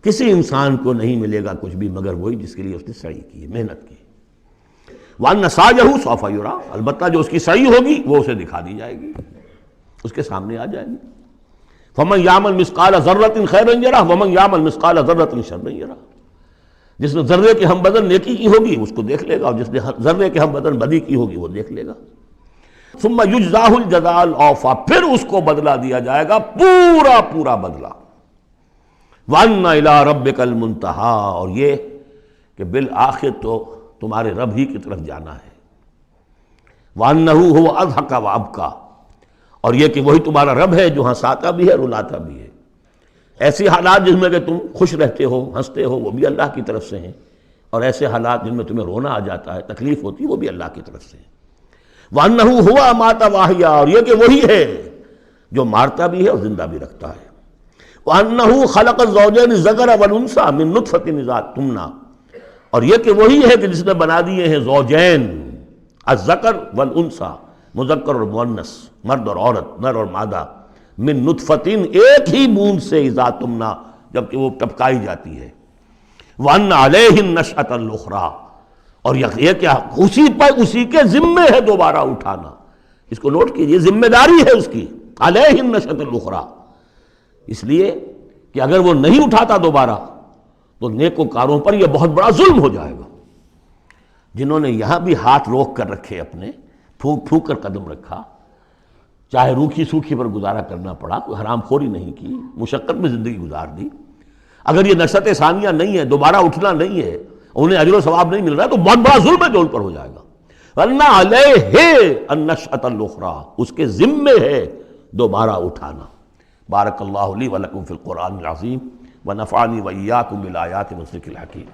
کسی انسان کو نہیں ملے گا کچھ بھی مگر وہی جس کے لیے اس نے سعی کی ہے، محنت کی۔ وَأَنَّ سَعْيَهُ سَوْفَ يُرَىٰ، البتہ جو اس کی سعی ہوگی وہ اسے دکھا دی جائے گی، اس کے سامنے آ جائے گی۔ فَمَنْ يَعْمَلْ مِثْقَالَ ذَرَّةٍ خَيْرًا يَرَهُ وَمَنْ يَعْمَلْ مِثْقَالَ ذَرَّةٍ شَرًّا يَرَهُ، جس نے ذرے کے ہم بدن نیکی کی ہوگی اس کو دیکھ لے گا، اور جس نے ذرے کے ہم بدن بدی کی ہوگی وہ دیکھ لے گا۔ ثُمَّ يُجْزَاهُ الْجَزَاءَ الْأَوْفَىٰ، پھر اس کو بدلہ دیا جائے گا پورا بدلہ۔ وَأَنَّ إِلَىٰ رَبِّكَ الْمُنتَهَىٰ، اور یہ کہ بالآخر تو تمہارے رب ہی کی طرف جانا ہے۔ وَأَنَّهُ هُوَ أَضْحَكَ وَأَبْكَىٰ، اور یہ کہ وہی تمہارا رب ہے جو ہنساتا بھی ہے، رلاتا بھی ہے۔ ایسی حالات جن میں کہ تم خوش رہتے ہو، ہنستے ہو، وہ بھی اللہ کی طرف سے ہیں، اور ایسے حالات جن میں تمہیں رونا آ جاتا ہے، تکلیف ہوتی ہے، وہ بھی اللہ کی طرف سے ہیں۔ وَأَنَّهُ هُوَ أَمَاتَ وَأَحْيَا، اور یہ کہ وہی ہے جو مارتا بھی ہے اور زندہ بھی رکھتا ہے۔ وَأَنَّهُ خَلَقَ الزَّوْجَيْنِ الذَّكَرَ وَالْأُنثَىٰ مِن نُطْفَةٍ إِذَا تُمْنَىٰ، اور یہ کہ وہی ہے کہ جس نے بنا دیے ہیں زوجین، الذکر والانثیٰ، مذکر اور مؤنث، مرد اور عورت، نر اور مادہ، من نطفتن، ایک ہی بوند سے، اذا تمنا، جبکہ وہ ٹپکائی جاتی ہے۔ وَأَنَّ عَلَيْهِ النَّشْأَةَ الْأُخْرَىٰ، اور یہ کہ اسی پر، اسی کے ذمے ہے دوبارہ اٹھانا، اس کو نوٹ کیجئے، ذمہ داری ہے اس کی، عَلَيْهِ النَّشْأَةَ الْأُخْرَىٰ، اس لیے کہ اگر وہ نہیں اٹھاتا دوبارہ تو نیکوکاروں پر یہ بہت بڑا ظلم ہو جائے گا، جنہوں نے یہاں بھی ہاتھ روک کر رکھے، اپنے پھونک پھونک کر قدم رکھا، چاہے روکھی سوکھی پر گزارا کرنا پڑا، کوئی حرام خوری نہیں کی، مشقت میں زندگی گزار دی۔ اگر یہ نشأت ثانیہ نہیں ہے، دوبارہ اٹھنا نہیں ہے، انہیں اجر و ثواب نہیں مل رہا، تو بہت بڑا ظلم ہے جو ان پر ہو جائے گا۔ وَأَنَّ عَلَيْهِ النَّشْأَةَ الْأُخْرَىٰ، اس کے ذمے ہے دوبارہ اٹھانا۔ بارک اللہ لی ولکم فی القرآن العظیم ونفعنی وإیاکم بالآیات والذکر الحکیم۔